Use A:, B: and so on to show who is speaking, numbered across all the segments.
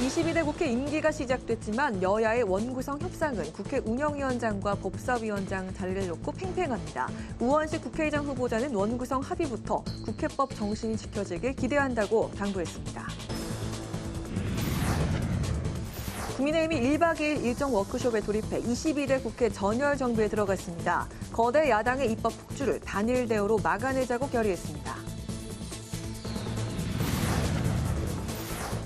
A: 22대 국회 임기가 시작됐지만 여야의 원구성 협상은 국회 운영위원장과 법사위원장 자리를 놓고 팽팽합니다. 우원식 국회의장 후보자는 원구성 합의부터 국회법 정신이 지켜지길 기대한다고 당부했습니다. 국민의힘이 1박 2일 일정 워크숍에 돌입해 22대 국회 전열 정비에 들어갔습니다. 거대 야당의 입법 폭주를 단일 대우로 막아내자고 결의했습니다.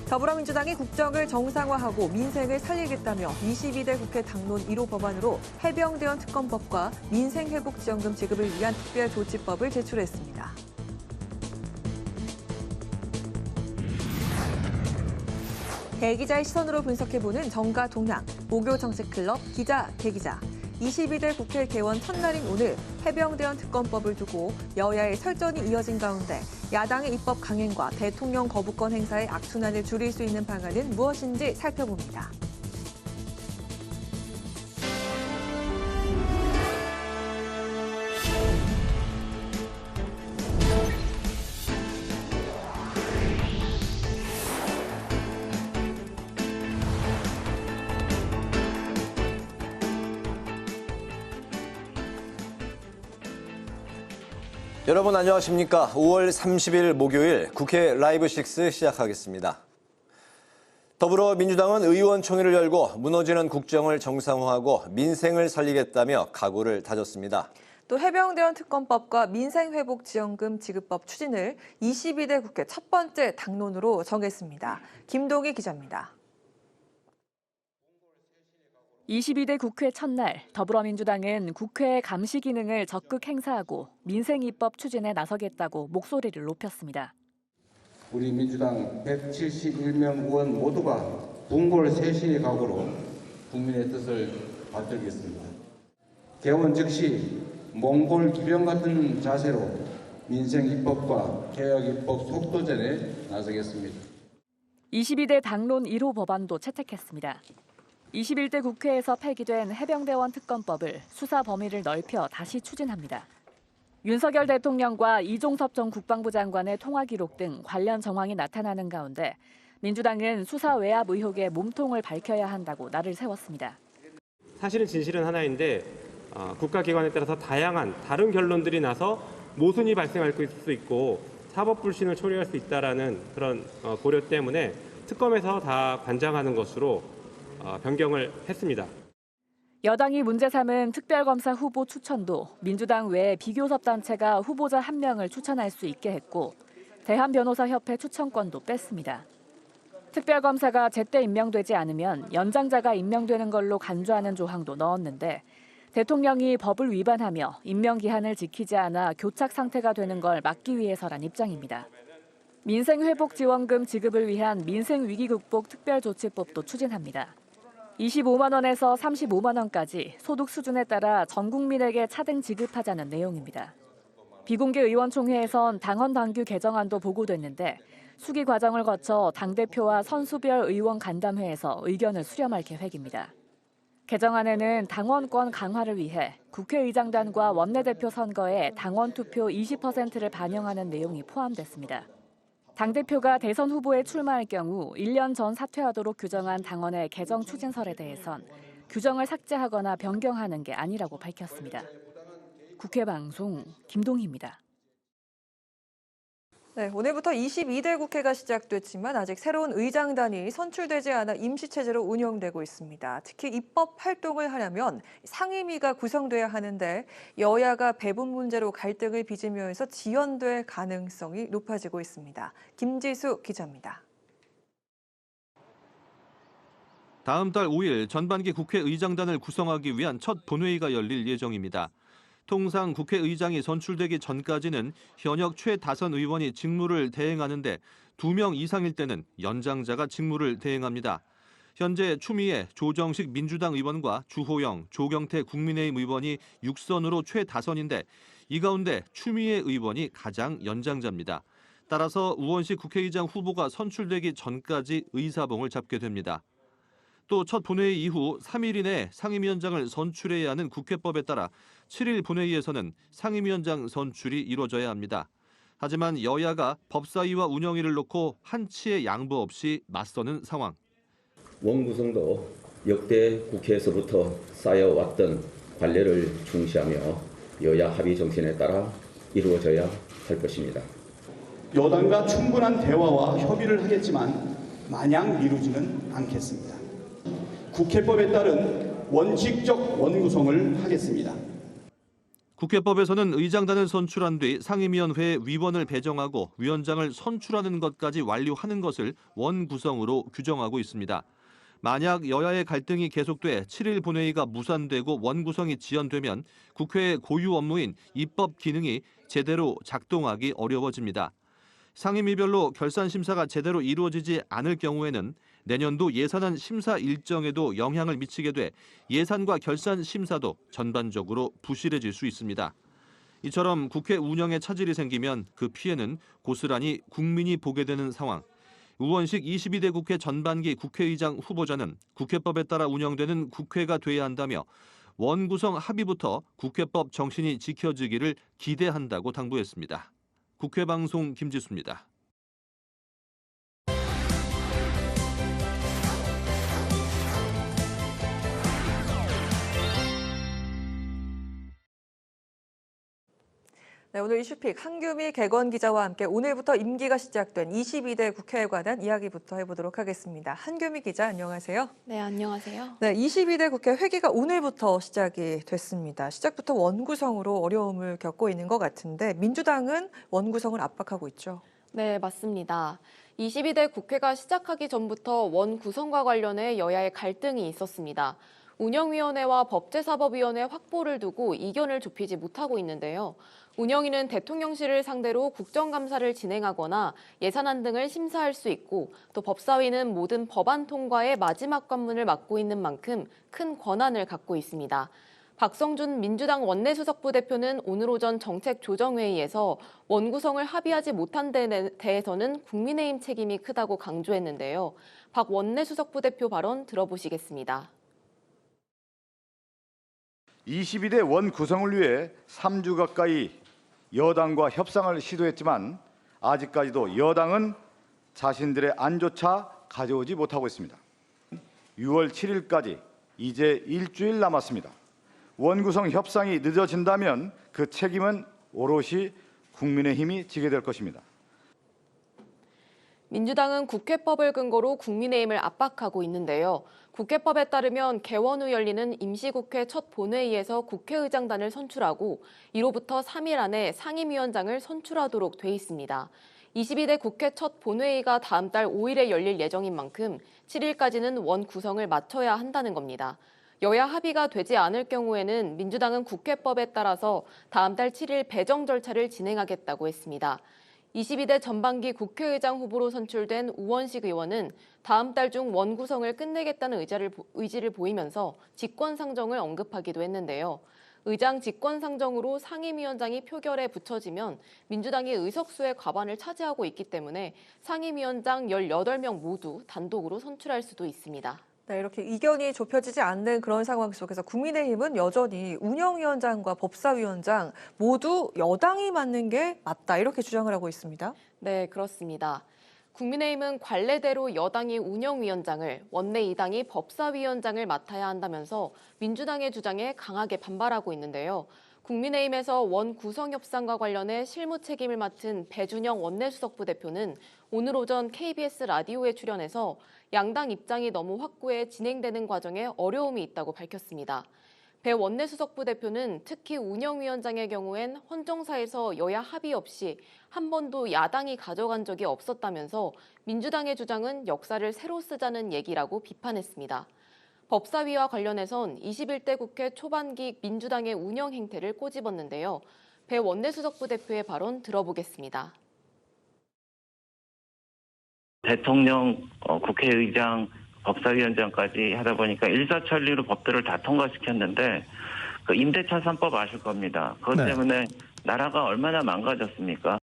A: 더불어민주당이 국정을 정상화하고 민생을 살리겠다며 22대 국회 당론 1호 법안으로 해병대원 특검법과 민생회복지원금 지급을 위한 특별조치법을 제출했습니다. 대기자의 시선으로 분석해보는 정가 동향, 모교정책클럽 기자 대기자. 22대 국회 개원 첫날인 오늘 해병대원 특검법을 두고 여야의 설전이 이어진 가운데 야당의 입법 강행과 대통령 거부권 행사의 악순환을 줄일 수 있는 방안은 무엇인지 살펴봅니다.
B: 여러분 안녕하십니까? 5월 30일 목요일 국회 라이브 6 시작하겠습니다. 더불어민주당은 의원총회를 열고 무너지는 국정을 정상화하고 민생을 살리겠다며 각오를 다졌습니다.
A: 또 해병대원 특검법과 민생회복지원금 지급법 추진을 22대 국회 첫 번째 당론으로 정했습니다. 김동희 기자입니다.
C: 22대 국회 첫날 더불어민주당은 국회의 감시 기능을 적극 행사하고 민생 입법 추진에 나서겠다고 목소리를 높였습니다.
D: 우리 민주당 171명 의원 모두가 궁궐 쇄신의 각오로 국민의 뜻을 받들겠습니다. 개원 즉시 몽골 기병 같은 자세로 민생 입법과 개혁 입법 속도전에 나서겠습니다.
C: 22대 당론 1호 법안도 채택했습니다. 21대 국회에서 폐기된 해병대원 특검법을 수사 범위를 넓혀 다시 추진합니다. 윤석열 대통령과 이종섭 전 국방부 장관의 통화 기록 등 관련 정황이 나타나는 가운데 민주당은 수사 외압 의혹의 몸통을 밝혀야 한다고 날을 세웠습니다.
E: 사실은 진실은 하나인데 국가기관에 따라서 다양한 다른 결론들이 나서 모순이 발생할 수 있고 사법 불신을 초래할 수 있다는 그런 고려 때문에 특검에서 다 관장하는 것으로 변경을 했습니다.
C: 여당이 문제 삼은 특별검사 후보 추천도 민주당 외 비교섭 단체가 후보자 한 명을 추천할 수 있게 했고 대한변호사협회 추천권도 뺐습니다. 특별검사가 제때 임명되지 않으면 연장자가 임명되는 걸로 간주하는 조항도 넣었는데 대통령이 법을 위반하며 임명기한을 지키지 않아 교착 상태가 되는 걸 막기 위해서란 입장입니다. 민생회복지원금 지급을 위한 민생위기극복 특별조치법도 추진합니다. 25만 원에서 35만 원까지 소득 수준에 따라 전 국민에게 차등 지급하자는 내용입니다. 비공개 의원총회에선 당헌 당규 개정안도 보고됐는데 수기 과정을 거쳐 당대표와 선수별 의원 간담회에서 의견을 수렴할 계획입니다. 개정안에는 당원권 강화를 위해 국회의장단과 원내대표 선거에 당원 투표 20%를 반영하는 내용이 포함됐습니다. 당대표가 대선 후보에 출마할 경우 1년 전 사퇴하도록 규정한 당원의 개정 추진설에 대해선 규정을 삭제하거나 변경하는 게 아니라고 밝혔습니다. 국회 방송 김동희입니다.
A: 네, 오늘부터 22대 국회가 시작됐지만 아직 새로운 의장단이 선출되지 않아 임시체제로 운영되고 있습니다. 특히 입법 활동을 하려면 상임위가 구성돼야 하는데 여야가 배분 문제로 갈등을 빚으면서 지연될 가능성이 높아지고 있습니다. 김지수 기자입니다.
F: 다음 달 5일 전반기 국회의장단을 구성하기 위한 첫 본회의가 열릴 예정입니다. 통상 국회의장이 선출되기 전까지는 현역 최다선 의원이 직무를 대행하는데 2명 이상일 때는 연장자가 직무를 대행합니다. 현재 추미애, 조정식 민주당 의원과 주호영, 조경태 국민의힘 의원이 6선으로 최다선인데 이 가운데 추미애 의원이 가장 연장자입니다. 따라서 우원식 국회의장 후보가 선출되기 전까지 의사봉을 잡게 됩니다. 또 첫 본회의 이후 3일 이내 상임위원장을 선출해야 하는 국회법에 따라 7일 본회의에서는 상임위원장 선출이 이루어져야 합니다. 하지만 여야가 법사위와 운영위를 놓고 한치의 양보 없이 맞서는 상황.
G: 원구성도 역대 국회에서부터 쌓여왔던 관례를 중시하며 여야 합의 정신에 따라 이루어져야 할 것입니다.
H: 여당과 충분한 대화와 협의를 하겠지만 마냥 미루지는 않겠습니다. 국회법에 따른 원칙적 원구성을 하겠습니다.
F: 국회법에서는 의장단을 선출한 뒤 상임위원회에 위원을 배정하고 위원장을 선출하는 것까지 완료하는 것을 원구성으로 규정하고 있습니다. 만약 여야의 갈등이 계속돼 7일 본회의가 무산되고 원구성이 지연되면 국회의 고유 업무인 입법 기능이 제대로 작동하기 어려워집니다. 상임위별로 결산 심사가 제대로 이루어지지 않을 경우에는 내년도 예산안 심사 일정에도 영향을 미치게 돼 예산과 결산 심사도 전반적으로 부실해질 수 있습니다. 이처럼 국회 운영에 차질이 생기면 그 피해는 고스란히 국민이 보게 되는 상황. 우원식 22대 국회 전반기 국회의장 후보자는 국회법에 따라 운영되는 국회가 돼야 한다며 원구성 합의부터 국회법 정신이 지켜지기를 기대한다고 당부했습니다. 국회방송 김지수입니다.
A: 네, 오늘 이슈픽 한규미 개건 기자와 함께 오늘부터 임기가 시작된 22대 국회에 관한 이야기부터 해보도록 하겠습니다. 한규미 기자, 안녕하세요.
I: 네, 안녕하세요.
A: 네, 22대 국회 회기가 오늘부터 시작이 됐습니다. 시작부터 원구성으로 어려움을 겪고 있는 것 같은데 민주당은 원구성을 압박하고 있죠.
I: 네, 맞습니다. 22대 국회가 시작하기 전부터 원구성과 관련해 여야의 갈등이 있었습니다. 운영위원회와 법제사법위원회 확보를 두고 이견을 좁히지 못하고 있는데요. 운영위는 대통령실을 상대로 국정감사를 진행하거나 예산안 등을 심사할 수 있고 또 법사위는 모든 법안 통과의 마지막 관문을 맡고 있는 만큼 큰 권한을 갖고 있습니다. 박성준 민주당 원내수석부 대표는 오늘 오전 정책조정회의에서 원구성을 합의하지 못한 데 대해서는 국민의힘 책임이 크다고 강조했는데요. 박 원내수석부 대표 발언 들어보시겠습니다.
J: 22대 원구성을 위해 3주 가까이 여당과 협상을 시도했지만 아직까지도 여당은 자신들의 안조차 가져오지 못하고 있습니다. 6월 7일까지 이제 일주일 남았습니다. 원구성 협상이 늦어진다면 그 책임은 오롯이 국민의힘이 지게 될 것입니다.
I: 민주당은 국회법을 근거로 국민의힘을 압박하고 있는데요. 국회법에 따르면 개원 후 열리는 임시국회 첫 본회의에서 국회의장단을 선출하고 이로부터 3일 안에 상임위원장을 선출하도록 돼 있습니다. 22대 국회 첫 본회의가 다음 달 5일에 열릴 예정인 만큼 7일까지는 원 구성을 마쳐야 한다는 겁니다. 여야 합의가 되지 않을 경우에는 민주당은 국회법에 따라서 다음 달 7일 배정 절차를 진행하겠다고 했습니다. 22대 전반기 국회의장 후보로 선출된 우원식 의원은 다음 달 중 원구성을 끝내겠다는 의지를 보이면서 직권상정을 언급하기도 했는데요. 의장 직권상정으로 상임위원장이 표결에 붙여지면 민주당이 의석수의 과반을 차지하고 있기 때문에 상임위원장 18명 모두 단독으로 선출할 수도 있습니다.
A: 네, 이렇게 이견이 좁혀지지 않는 그런 상황 속에서 국민의힘은 여전히 운영위원장과 법사위원장 모두 여당이 맡는 게 맞다 이렇게 주장을 하고 있습니다.
I: 네, 그렇습니다. 국민의힘은 관례대로 여당이 운영위원장을, 원내 2당이 법사위원장을 맡아야 한다면서 민주당의 주장에 강하게 반발하고 있는데요. 국민의힘에서 원 구성 협상과 관련해 실무 책임을 맡은 배준영 원내수석부 대표는 오늘 오전 KBS 라디오에 출연해서 양당 입장이 너무 확고해 진행되는 과정에 어려움이 있다고 밝혔습니다. 배 원내수석부 대표는 특히 운영위원장의 경우엔 헌정사에서 여야 합의 없이 한 번도 야당이 가져간 적이 없었다면서 민주당의 주장은 역사를 새로 쓰자는 얘기라고 비판했습니다. 법사위와 관련해선 21대 국회 초반기 민주당의 운영 행태를 꼬집었는데요. 배 원내수석부 대표의 발언 들어보겠습니다.
K: 대통령, 국회의장, 법사위원장까지 하다 보니까 일사천리로 법들을 다 통과시켰는데 그 임대차 3법 아실 겁니다. 그것 때문에 나라가 얼마나 망가졌습니까?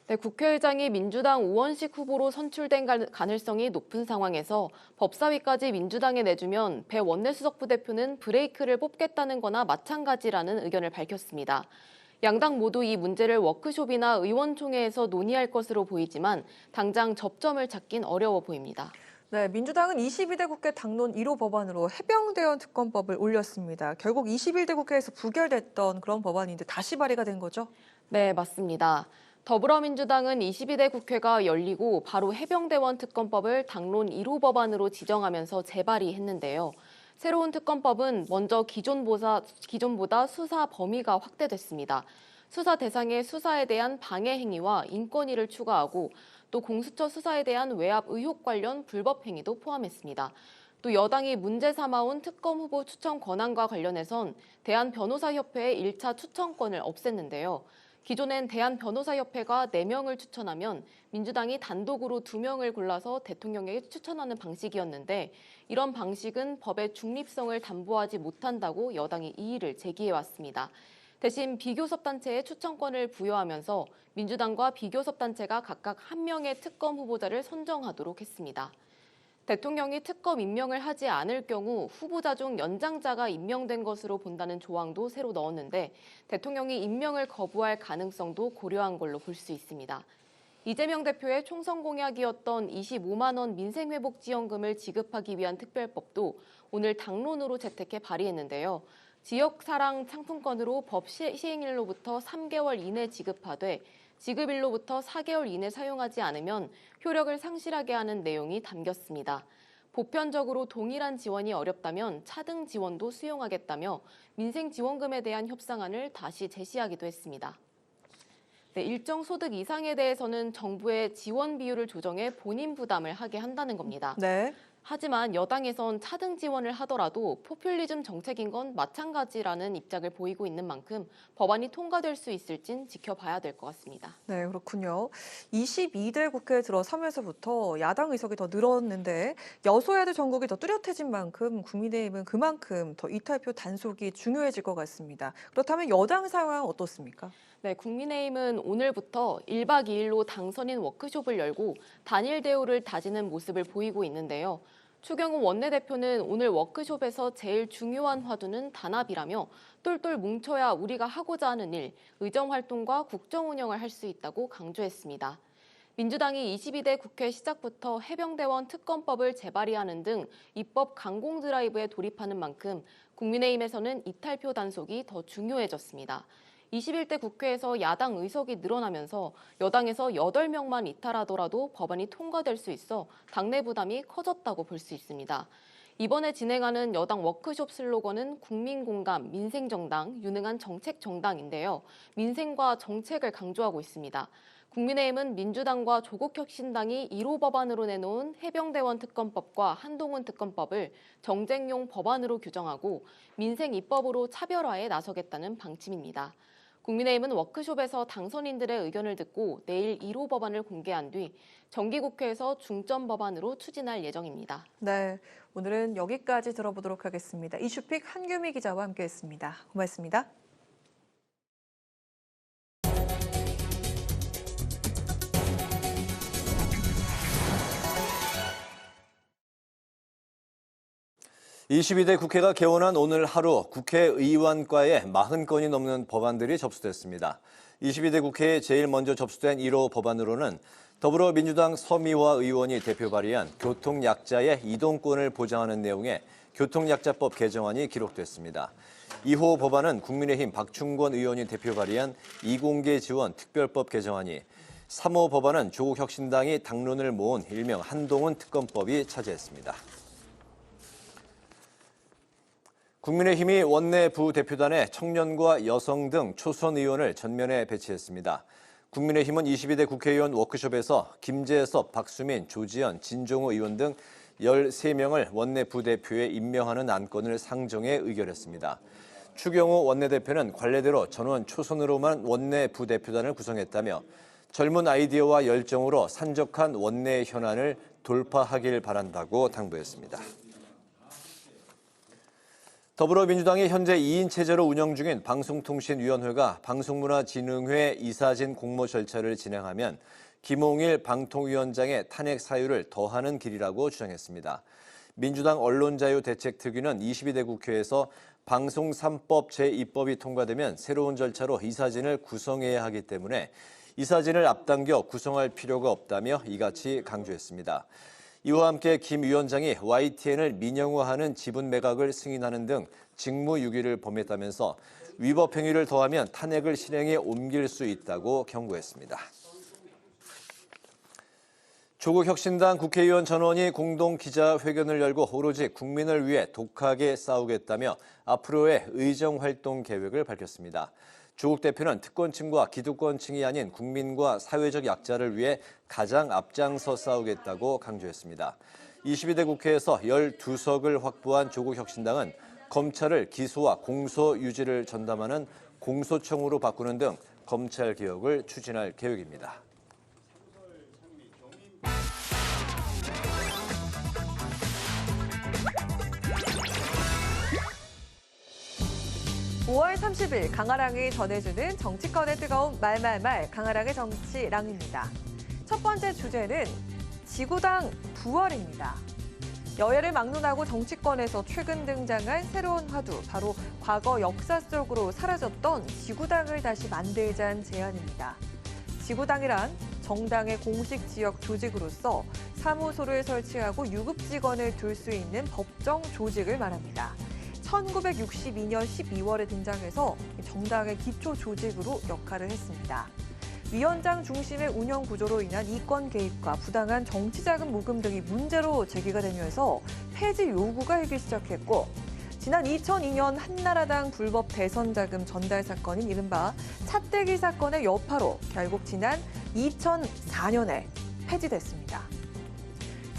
I: 네, 국회의장이 민주당 우원식 후보로 선출된 가능성이 높은 상황에서 법사위까지 민주당에 내주면 배 원내수석부 대표는 브레이크를 뽑겠다는 거나 마찬가지라는 의견을 밝혔습니다. 양당 모두 이 문제를 워크숍이나 의원총회에서 논의할 것으로 보이지만 당장 접점을 찾긴 어려워 보입니다.
A: 네, 민주당은 22대 국회 당론 1호 법안으로 해병대원 특검법을 올렸습니다. 결국 21대 국회에서 부결됐던 그런 법안인데 다시 발의가 된 거죠?
I: 네, 맞습니다. 더불어민주당은 22대 국회가 열리고 바로 해병대원 특검법을 당론 1호 법안으로 지정하면서 재발의했는데요. 새로운 특검법은 먼저 기존보다 수사 범위가 확대됐습니다. 수사 대상에 수사에 대한 방해 행위와 인권위를 추가하고 또 공수처 수사에 대한 외압 의혹 관련 불법 행위도 포함했습니다. 또 여당이 문제 삼아온 특검 후보 추천 권한과 관련해선 대한변호사협회의 1차 추천권을 없앴는데요. 기존엔 대한변호사협회가 4명을 추천하면 민주당이 단독으로 2명을 골라서 대통령에게 추천하는 방식이었는데 이런 방식은 법의 중립성을 담보하지 못한다고 여당이 이의를 제기해왔습니다. 대신 비교섭단체에 추천권을 부여하면서 민주당과 비교섭단체가 각각 1명의 특검 후보자를 선정하도록 했습니다. 대통령이 특검 임명을 하지 않을 경우 후보자 중 연장자가 임명된 것으로 본다는 조항도 새로 넣었는데 대통령이 임명을 거부할 가능성도 고려한 걸로 볼 수 있습니다. 이재명 대표의 총선 공약이었던 25만 원 민생회복지원금을 지급하기 위한 특별법도 오늘 당론으로 채택해 발의했는데요. 지역사랑 상품권으로 법 시행일로부터 3개월 이내 지급하되 지급일로부터 4개월 이내 사용하지 않으면 효력을 상실하게 하는 내용이 담겼습니다. 보편적으로 동일한 지원이 어렵다면 차등 지원도 수용하겠다며 민생지원금에 대한 협상안을 다시 제시하기도 했습니다. 네, 일정 소득 이상에 대해서는 정부의 지원 비율을 조정해 본인 부담을 하게 한다는 겁니다.
A: 네.
I: 하지만 여당에선 차등 지원을 하더라도 포퓰리즘 정책인 건 마찬가지라는 입장을 보이고 있는 만큼 법안이 통과될 수 있을진 지켜봐야 될 것 같습니다.
A: 네, 그렇군요. 22대 국회에 들어서면서부터 야당 의석이 더 늘었는데 여소야대 전국이 더 뚜렷해진 만큼 국민의힘은 그만큼 더 이탈표 단속이 중요해질 것 같습니다. 그렇다면 여당 상황 어떻습니까?
I: 네, 국민의힘은 오늘부터 1박 2일로 당선인 워크숍을 열고 단일 대우를 다지는 모습을 보이고 있는데요. 추경호 원내대표는 오늘 워크숍에서 제일 중요한 화두는 단합이라며 똘똘 뭉쳐야 우리가 하고자 하는 일, 의정활동과 국정운영을 할 수 있다고 강조했습니다. 민주당이 22대 국회 시작부터 해병대원 특검법을 재발의하는 등 입법 강공 드라이브에 돌입하는 만큼 국민의힘에서는 이탈표 단속이 더 중요해졌습니다. 21대 국회에서 야당 의석이 늘어나면서 여당에서 8명만 이탈하더라도 법안이 통과될 수 있어 당내 부담이 커졌다고 볼 수 있습니다. 이번에 진행하는 여당 워크숍 슬로건은 국민공감, 민생정당, 유능한 정책정당인데요. 민생과 정책을 강조하고 있습니다. 국민의힘은 민주당과 조국혁신당이 1호 법안으로 내놓은 해병대원 특검법과 한동훈 특검법을 정쟁용 법안으로 규정하고 민생 입법으로 차별화에 나서겠다는 방침입니다. 국민의힘은 워크숍에서 당선인들의 의견을 듣고 내일 1호 법안을 공개한 뒤 정기국회에서 중점 법안으로 추진할 예정입니다.
A: 네, 오늘은 여기까지 들어보도록 하겠습니다. 이슈픽 한규미 기자와 함께했습니다. 고맙습니다.
B: (22대) 국회가 개원한 오늘 하루 국회의원과에 40건이 넘는 법안들이 접수됐습니다. 22대 국회에 제일 먼저 접수된 1호 법안으로는 더불어민주당 서미화 의원이 대표 발의한 교통약자의 이동권을 보장하는 내용의 교통약자법 개정안이 기록됐습니다. 2호 법안은 국민의힘 박충권 의원이 대표 발의한 이공계 지원 특별법 개정안이, 3호 법안은 조국혁신당이 당론을 모은 일명 한동훈 특검법이 차지했습니다. 국민의힘이 원내 부대표단에 청년과 여성 등 초선 의원을 전면에 배치했습니다. 국민의힘은 22대 국회의원 워크숍에서 김재섭, 박수민, 조지현, 진종호 의원 등 13명을 원내 부대표에 임명하는 안건을 상정해 의결했습니다. 추경호 원내대표는 관례대로 전원 초선으로만 원내 부대표단을 구성했다며 젊은 아이디어와 열정으로 산적한 원내 현안을 돌파하길 바란다고 당부했습니다. 더불어민주당이 현재 2인 체제로 운영 중인 방송통신위원회가 방송문화진흥회 이사진 공모 절차를 진행하면 김홍일 방통위원장의 탄핵 사유를 더하는 길이라고 주장했습니다. 민주당 언론자유대책특위는 22대 국회에서 방송 3법 제2법이 통과되면 새로운 절차로 이사진을 구성해야 하기 때문에 이사진을 앞당겨 구성할 필요가 없다며 이같이 강조했습니다. 이와 함께 김 위원장이 YTN을 민영화하는 지분 매각을 승인하는 등 직무유기를 범했다면서 위법 행위를 더하면 탄핵을 실행에 옮길 수 있다고 경고했습니다. 조국 혁신당 국회의원 전원이 공동 기자회견을 열고 오로지 국민을 위해 독하게 싸우겠다며 앞으로의 의정 활동 계획을 밝혔습니다. 조국 대표는 특권층과 기득권층이 아닌 국민과 사회적 약자를 위해 가장 앞장서 싸우겠다고 강조했습니다. 22대 국회에서 12석을 확보한 조국 혁신당은 검찰을 기소와 공소 유지를 전담하는 공소청으로 바꾸는 등 검찰 개혁을 추진할 계획입니다.
A: (5월 30일) 강아랑이 전해주는 정치권의 뜨거운 말말말 강아랑의 정치랑입니다. 첫 번째 주제는 지구당 부활입니다. 여야를 막론하고 정치권에서 최근 등장한 새로운 화두, 바로 과거 역사 속으로 사라졌던 지구당을 다시 만들자는 제안입니다. 지구당이란 정당의 공식 지역 조직으로서 사무소를 설치하고 유급 직원을 둘 수 있는 법정 조직을 말합니다. 1962년 12월에 등장해서 정당의 기초 조직으로 역할을 했습니다. 위원장 중심의 운영 구조로 인한 이권 개입과 부당한 정치자금 모금 등이 문제로 제기가 되면서 폐지 요구가 일기 시작했고, 지난 2002년 한나라당 불법 대선 자금 전달 사건인 이른바 차떼기 사건의 여파로 결국 지난 2004년에 폐지됐습니다.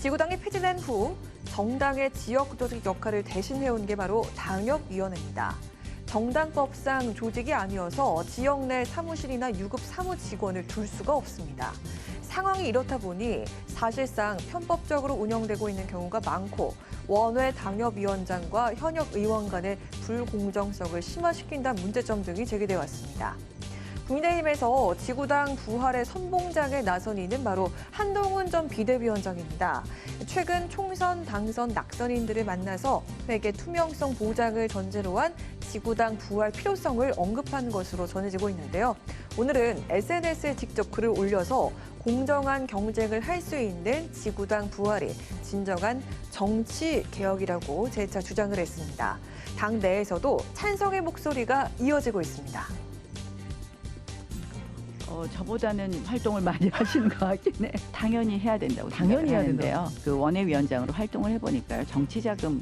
A: 지구당이 폐지된 후 정당의 지역 조직 역할을 대신해온 게 바로 당협위원회입니다. 정당법상 조직이 아니어서 지역 내 사무실이나 유급 사무 직원을 둘 수가 없습니다. 상황이 이렇다 보니 사실상 편법적으로 운영되고 있는 경우가 많고 원외 당협위원장과 현역 의원 간의 불공정성을 심화시킨다는 문제점 등이 제기돼 왔습니다. 국민의힘에서 지구당 부활의 선봉장에 나선 이는 바로 한동훈 전 비대위원장입니다. 최근 총선 당선 낙선인들을 만나서 회계 투명성 보장을 전제로 한 지구당 부활 필요성을 언급한 것으로 전해지고 있는데요. 오늘은 SNS에 직접 글을 올려서 공정한 경쟁을 할 수 있는 지구당 부활이 진정한 정치 개혁이라고 재차 주장을 했습니다. 당 내에서도 찬성의 목소리가 이어지고 있습니다.
L: 저보다는 활동을 많이 하시는 것 같긴 해. 당연히 해야 된다고 당연히 해야 된대요. 그 원외위원장으로 활동을 해보니까요. 정치자금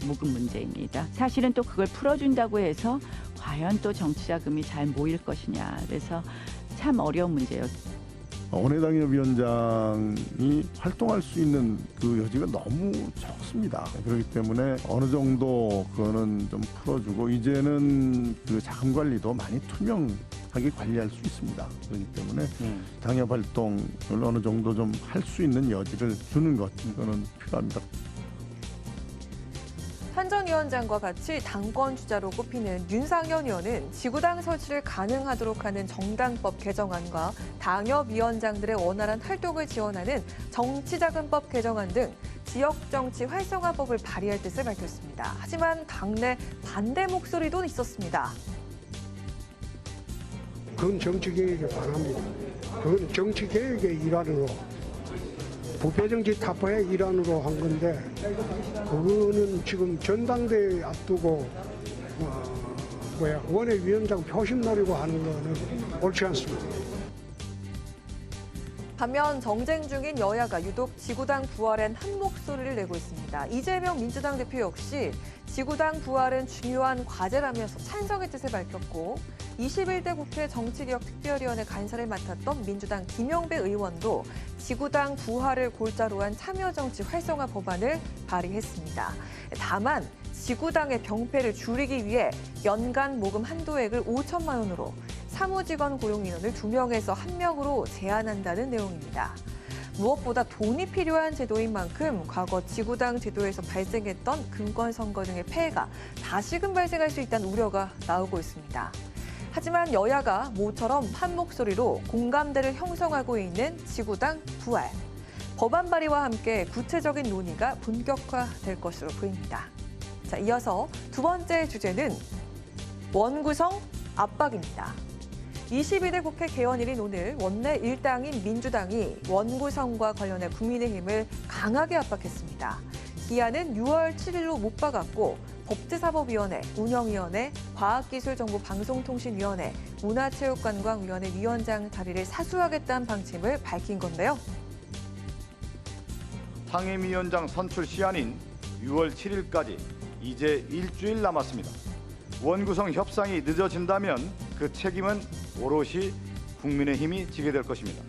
L: 모금 문제입니다. 사실은 또 그걸 풀어준다고 해서 과연 또 정치자금이 잘 모일 것이냐. 그래서 참 어려운 문제예요.
M: 원외당협위원장이 활동할 수 있는 그 여지가 너무 적습니다. 그렇기 때문에 어느 정도 그거는 좀 풀어주고 이제는 그 자금 관리도 많이 투명하게 관리할 수 있습니다. 그렇기 때문에 당협 활동을 어느 정도 좀 할 수 있는 여지를 주는 것, 이거는 필요합니다.
A: 한 전 위원장과 같이 당권 주자로 꼽히는 윤상현 의원은 지구당 설치를 가능하도록 하는 정당법 개정안과 당협위원장들의 원활한 활동을 지원하는 정치자금법 개정안 등 지역정치 활성화법을 발의할 뜻을 밝혔습니다. 하지만 당내 반대 목소리도 있었습니다.
N: 그건 정치개혁에 반합니다. 그건 정치개혁의 일환으로 부패정치 타파의 일환으로 한 건데 그거는 지금 전당대회 앞두고 원외위원장 표심 노리고 하는 거는 옳지 않습니다.
A: 반면 정쟁 중인 여야가 유독 지구당 부활엔 한 목소리를 내고 있습니다. 이재명 민주당 대표 역시 지구당 부활은 중요한 과제라면서 찬성의 뜻을 밝혔고 21대 국회 정치개혁특별위원회 간사를 맡았던 민주당 김영배 의원도 지구당 부활을 골자로 한 참여정치 활성화 법안을 발의했습니다. 다만 지구당의 병폐를 줄이기 위해 연간 모금 한도액을 5천만 원으로 사무직원 고용 인원을 2명에서 1명으로 제한한다는 내용입니다. 무엇보다 돈이 필요한 제도인 만큼 과거 지구당 제도에서 발생했던 금권선거 등의 폐해가 다시금 발생할 수 있다는 우려가 나오고 있습니다. 하지만 여야가 모처럼 한 목소리로 공감대를 형성하고 있는 지구당 부활. 법안 발의와 함께 구체적인 논의가 본격화될 것으로 보입니다. 자, 이어서 두 번째 주제는 원구성 압박입니다. 22대 국회 개원일인 오늘 원내 일당인 민주당이 원구성과 관련해 국민의힘을 강하게 압박했습니다. 기한은 6월 7일로 못 박았고 법제사법위원회, 운영위원회, 과학기술정보방송통신위원회, 문화체육관광위원회 위원장 자리를 사수하겠다는 방침을 밝힌 건데요.
J: 상임위원장 선출 시한인 6월 7일까지 이제 일주일 남았습니다. 원구성 협상이 늦어진다면 그 책임은 오롯이 국민의힘이 지게 될 것입니다.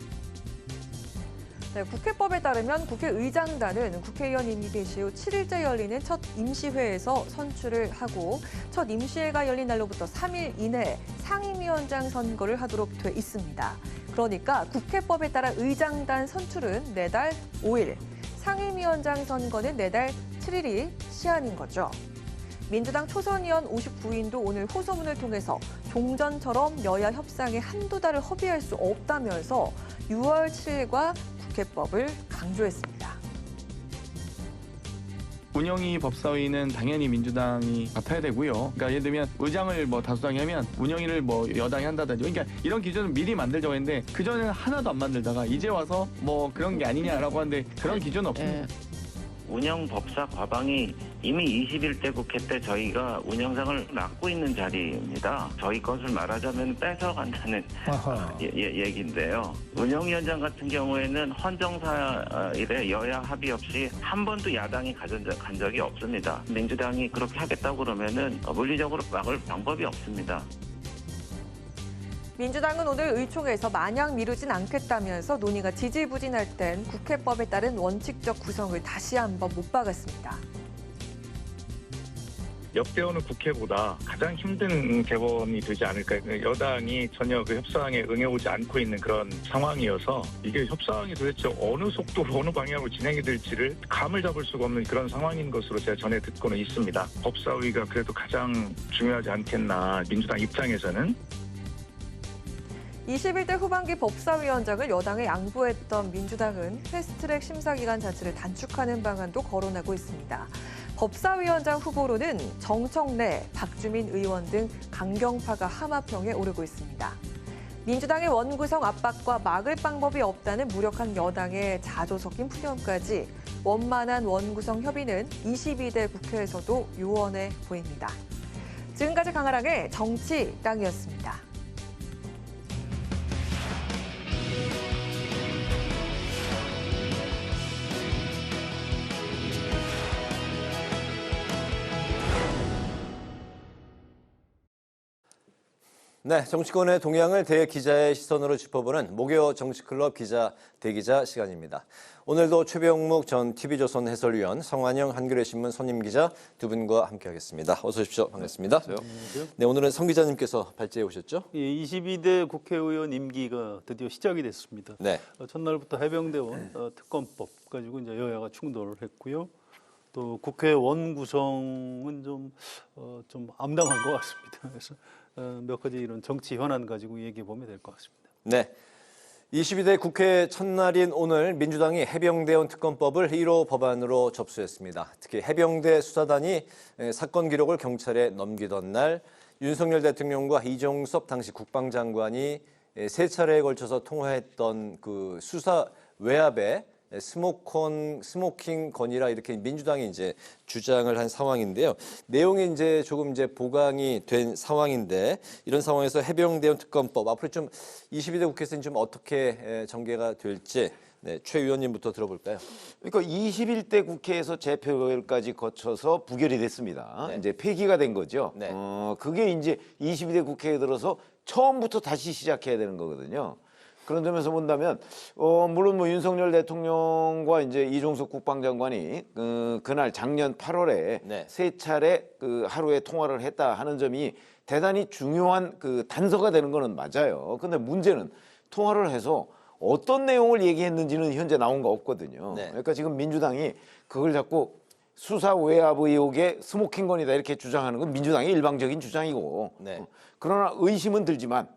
A: 네, 국회법에 따르면 국회의장단은 국회의원 임기 개시 후 7일째 열리는 첫 임시회에서 선출을 하고 첫 임시회가 열린 날로부터 3일 이내에 상임위원장 선거를 하도록 돼 있습니다. 그러니까 국회법에 따라 의장단 선출은 내달 5일, 상임위원장 선거는 내달 7일이 시한인 거죠. 민주당 초선의원 59인도 오늘 호소문을 통해서 종전처럼 여야 협상에 한두 달을 허비할 수 없다면서 6월 7일과 국회법을 강조했습니다.
O: 운영위 법사위는 당연히 민주당이 맡아야 되고요. 그러니까 예를 들면 의장을 다수당이 하면 운영위를 여당이 한다든지, 그러니까 이런 기준을 미리 만들자고 했는데 그 전에는 하나도 안 만들다가 이제 와서 그런 게 아니냐라고 하는데 그런 기준은 없습니다.
K: 운영 법사 과방이 이미 21대 국회 때 저희가 운영상을 맡고 있는 자리입니다. 저희 것을 말하자면 뺏어간다는 얘기인데요. 운영위원장 같은 경우에는 헌정사일에 여야 합의 없이 한 번도 야당이 간 적이 없습니다. 민주당이 그렇게 하겠다고 그러면은 물리적으로 막을 방법이 없습니다.
A: 민주당은 오늘 의총에서 마냥 미루진 않겠다면서 논의가 지지부진할 땐 국회법에 따른 원칙적 구성을 다시 한번 못 박았습니다.
P: 역대 어느 국회보다 가장 힘든 개원이 되지 않을까. 여당이 전혀 그 협상에 응해오지 않고 있는 그런 상황이어서 이게 협상이 도대체 어느 속도로 어느 방향으로 진행이 될지를 감을 잡을 수가 없는 그런 상황인 것으로 제가 전해 듣고는 있습니다. 법사위가 그래도 가장 중요하지 않겠나, 민주당 입장에서는.
A: 21대 후반기 법사위원장을 여당에 양보했던 민주당은 패스트트랙 심사기간 자체를 단축하는 방안도 거론하고 있습니다. 법사위원장 후보로는 정청래, 박주민 의원 등 강경파가 하마평에 오르고 있습니다. 민주당의 원구성 압박과 막을 방법이 없다는 무력한 여당의 자조 섞인 푸념까지 원만한 원구성 협의는 22대 국회에서도 요원해 보입니다. 지금까지 강아랑의 정치당이었습니다.
B: 네, 정치권의 동향을 대기자의 시선으로 짚어보는 목요 정치클럽 기자 대기자 시간입니다. 오늘도 최병묵 전 TV조선 해설위원, 성환영 한겨레신문 선임기자 두 분과 함께하겠습니다. 어서 오십시오. 반갑습니다. 네, 오늘은 성 기자님께서 발제해 오셨죠?
Q: 예, 22대 국회의원 임기가 드디어 시작이 됐습니다.
B: 네.
Q: 첫날부터 해병대원 특검법 가지고 이제 여야가 충돌을 했고요. 또 국회 원구성은 좀 암담한 것 같습니다. 그래서 몇 가지 이런 정치 현안 가지고 얘기해 보면 될 것 같습니다.
B: 네. 22대 국회 첫날인 오늘 민주당이 해병대원 특검법을 1호 법안으로 접수했습니다. 특히 해병대 수사단이 사건 기록을 경찰에 넘기던 날 윤석열 대통령과 이종섭 당시 국방장관이 3차례에 걸쳐서 통화했던 그 수사 외압에 스모킹 건이라 이렇게 민주당이 이제 주장을 한 상황인데요. 내용이 이제 조금 보강이 된 상황인데 이런 상황에서 해병대원 특검법 앞으로 좀 22대 국회에서는 좀 어떻게 전개가 될지 최 의원님부터 들어볼까요?
R: 그러니까 21대 국회에서 재표결까지 거쳐서 부결이 됐습니다. 네. 이제 폐기가 된 거죠.
B: 네.
R: 그게 이제 22대 국회에 들어서 처음부터 다시 시작해야 되는 거거든요. 그런 점에서 본다면 물론 윤석열 대통령과 이제 이종석 국방장관이 그날 작년 8월에
B: 네.
R: 3차례 하루에 통화를 했다 하는 점이 대단히 중요한 단서가 되는 거는 맞아요. 근데 문제는 통화를 해서 어떤 내용을 얘기했는지는 현재 나온 거 없거든요.
B: 네.
R: 그러니까 지금 민주당이 그걸 자꾸 수사 외압 의혹의 스모킹건이다 이렇게 주장하는 건 민주당의 일방적인 주장이고
B: 네.
R: 그러나 의심은 들지만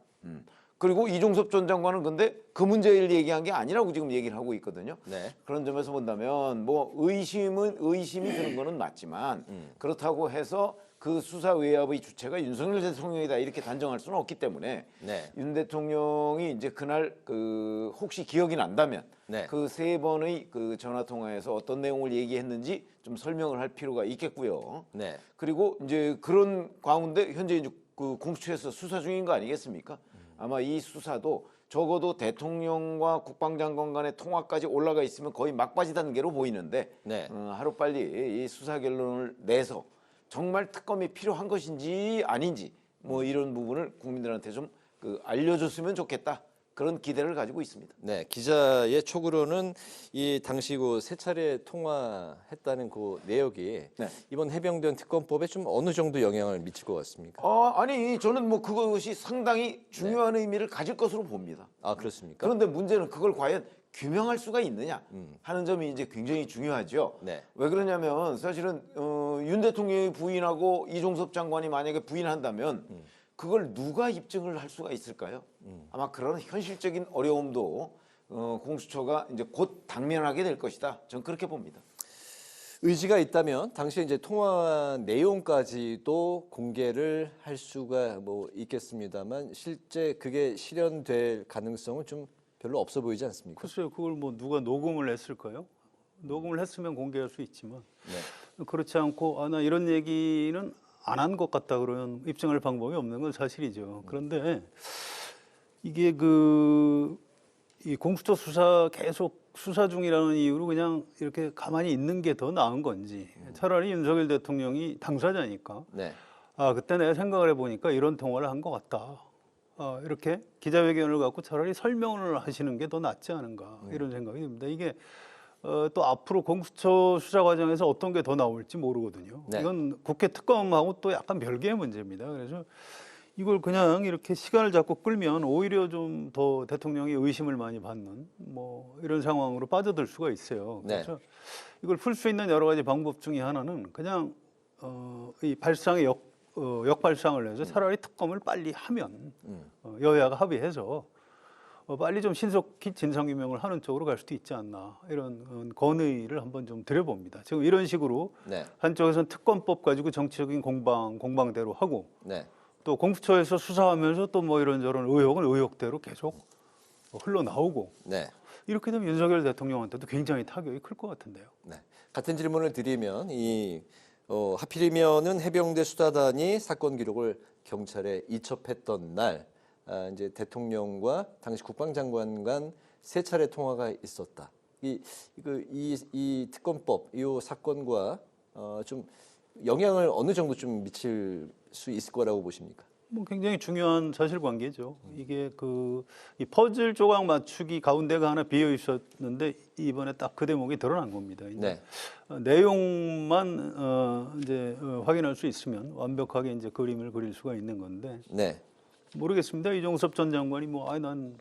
R: 그리고 이종섭 전 장관은 근데 그 문제를 얘기한 게 아니라고 지금 얘기를 하고 있거든요.
B: 네.
R: 그런 점에서 본다면 의심이 드는 거는 맞지만 그렇다고 해서 그 수사 외압의 주체가 윤석열 대통령이다 이렇게 단정할 수는 없기 때문에
B: 네.
R: 윤 대통령이 이제 그날 그 혹시 기억이 난다면
B: 네.
R: 그 3번의 그 전화 통화에서 어떤 내용을 얘기했는지 좀 설명을 할 필요가 있겠고요.
B: 네.
R: 그리고 이제 그런 가운데 현재 이제 그 공수처에서 수사 중인 거 아니겠습니까? 아마 이 수사도 적어도 대통령과 국방장관 간의 통화까지 올라가 있으면 거의 막바지 단계로 보이는데
B: 네.
R: 하루빨리 이 수사 결론을 내서 정말 특검이 필요한 것인지 아닌지 뭐 이런 부분을 국민들한테 좀 알려줬으면 좋겠다. 그런 기대를 가지고 있습니다.
B: 네, 기자의 촉으로는 이 당시 그 3차례 통화했다는 그 내역이
R: 네.
B: 이번 해병대원 특검법에 좀 어느 정도 영향을 미칠 것 같습니까?
R: 아니 저는 뭐 그것이 상당히 중요한 의미를 가질 것으로 봅니다.
B: 아, 그렇습니까?
R: 그런데 문제는 그걸 과연 규명할 수가 있느냐 하는 점이 이제 굉장히 중요하죠.
B: 네.
R: 왜 그러냐면 사실은 윤 대통령이 부인하고 이종섭 장관이 만약에 부인한다면 그걸 누가 입증을 할 수가 있을까요? 아마 그런 현실적인 어려움도 공수처가 이제 곧 당면하게 될 것이다. 저는 그렇게 봅니다.
B: 의지가 있다면 당시 이제 통화 내용까지도 공개를 할 수가 뭐 있겠습니다만 실제 그게 실현될 가능성은 좀 별로 없어 보이지 않습니까?
Q: 글쎄요, 그걸 뭐 누가 녹음을 했을까요? 녹음을 했으면 공개할 수 있지만 그렇지 않고 나 이런 얘기는 안 한 것 같다 그러면 입증할 방법이 없는 건 사실이죠. 그런데 이게 이 공수처 수사 계속 수사 중이라는 이유로 그냥 이렇게 가만히 있는 게 더 나은 건지 차라리 윤석열 대통령이 당사자니까
B: 네.
Q: 그때 내가 생각을 해보니까 이런 통화를 한 것 같다. 이렇게 기자회견을 갖고 차라리 설명을 하시는 게 더 낫지 않은가 이런 생각이 듭니다. 이게 또 앞으로 공수처 수사 과정에서 어떤 게 더 나올지 모르거든요.
B: 네.
Q: 이건 국회 특검하고 또 약간 별개의 문제입니다. 그래서 이걸 그냥 이렇게 시간을 자꾸 끌면 오히려 좀 더 대통령이 의심을 많이 받는 뭐 이런 상황으로 빠져들 수가 있어요. 그래서 이걸 풀 수 있는 여러 가지 방법 중에 하나는 그냥 이 발상의 역발상을 해서 차라리 특검을 빨리 하면 여야가 합의해서 빨리 좀 신속히 진상규명을 하는 쪽으로 갈 수도 있지 않나 이런 건의를 한번 좀 드려봅니다. 지금 이런 식으로
B: 네.
Q: 한쪽에서는 특검법 가지고 정치적인 공방대로 하고
B: 네.
Q: 또 공수처에서 수사하면서 또 뭐 이런저런 의혹은 의혹대로 계속 흘러나오고
B: 네.
Q: 이렇게 되면 윤석열 대통령한테도 굉장히 타격이 클 것 같은데요.
B: 네. 같은 질문을 드리면 하필이면은 해병대 수사단이 사건 기록을 경찰에 이첩했던 날 이제 대통령과 당시 국방장관 간 3차례 통화가 있었다. 이 특검법 이 사건과 좀 영향을 어느 정도 좀 미칠 수 있을 거라고 보십니까?
Q: 뭐 굉장히 중요한 사실관계죠. 이게 이 퍼즐 조각 맞추기 가운데가 하나 비어 있었는데 이번에 딱 그 대목이 드러난 겁니다.
B: 네.
Q: 내용만 이제 확인할 수 있으면 완벽하게 이제 그림을 그릴 수가 있는 건데.
B: 네.
Q: 모르겠습니다. 이종섭 전 장관이 난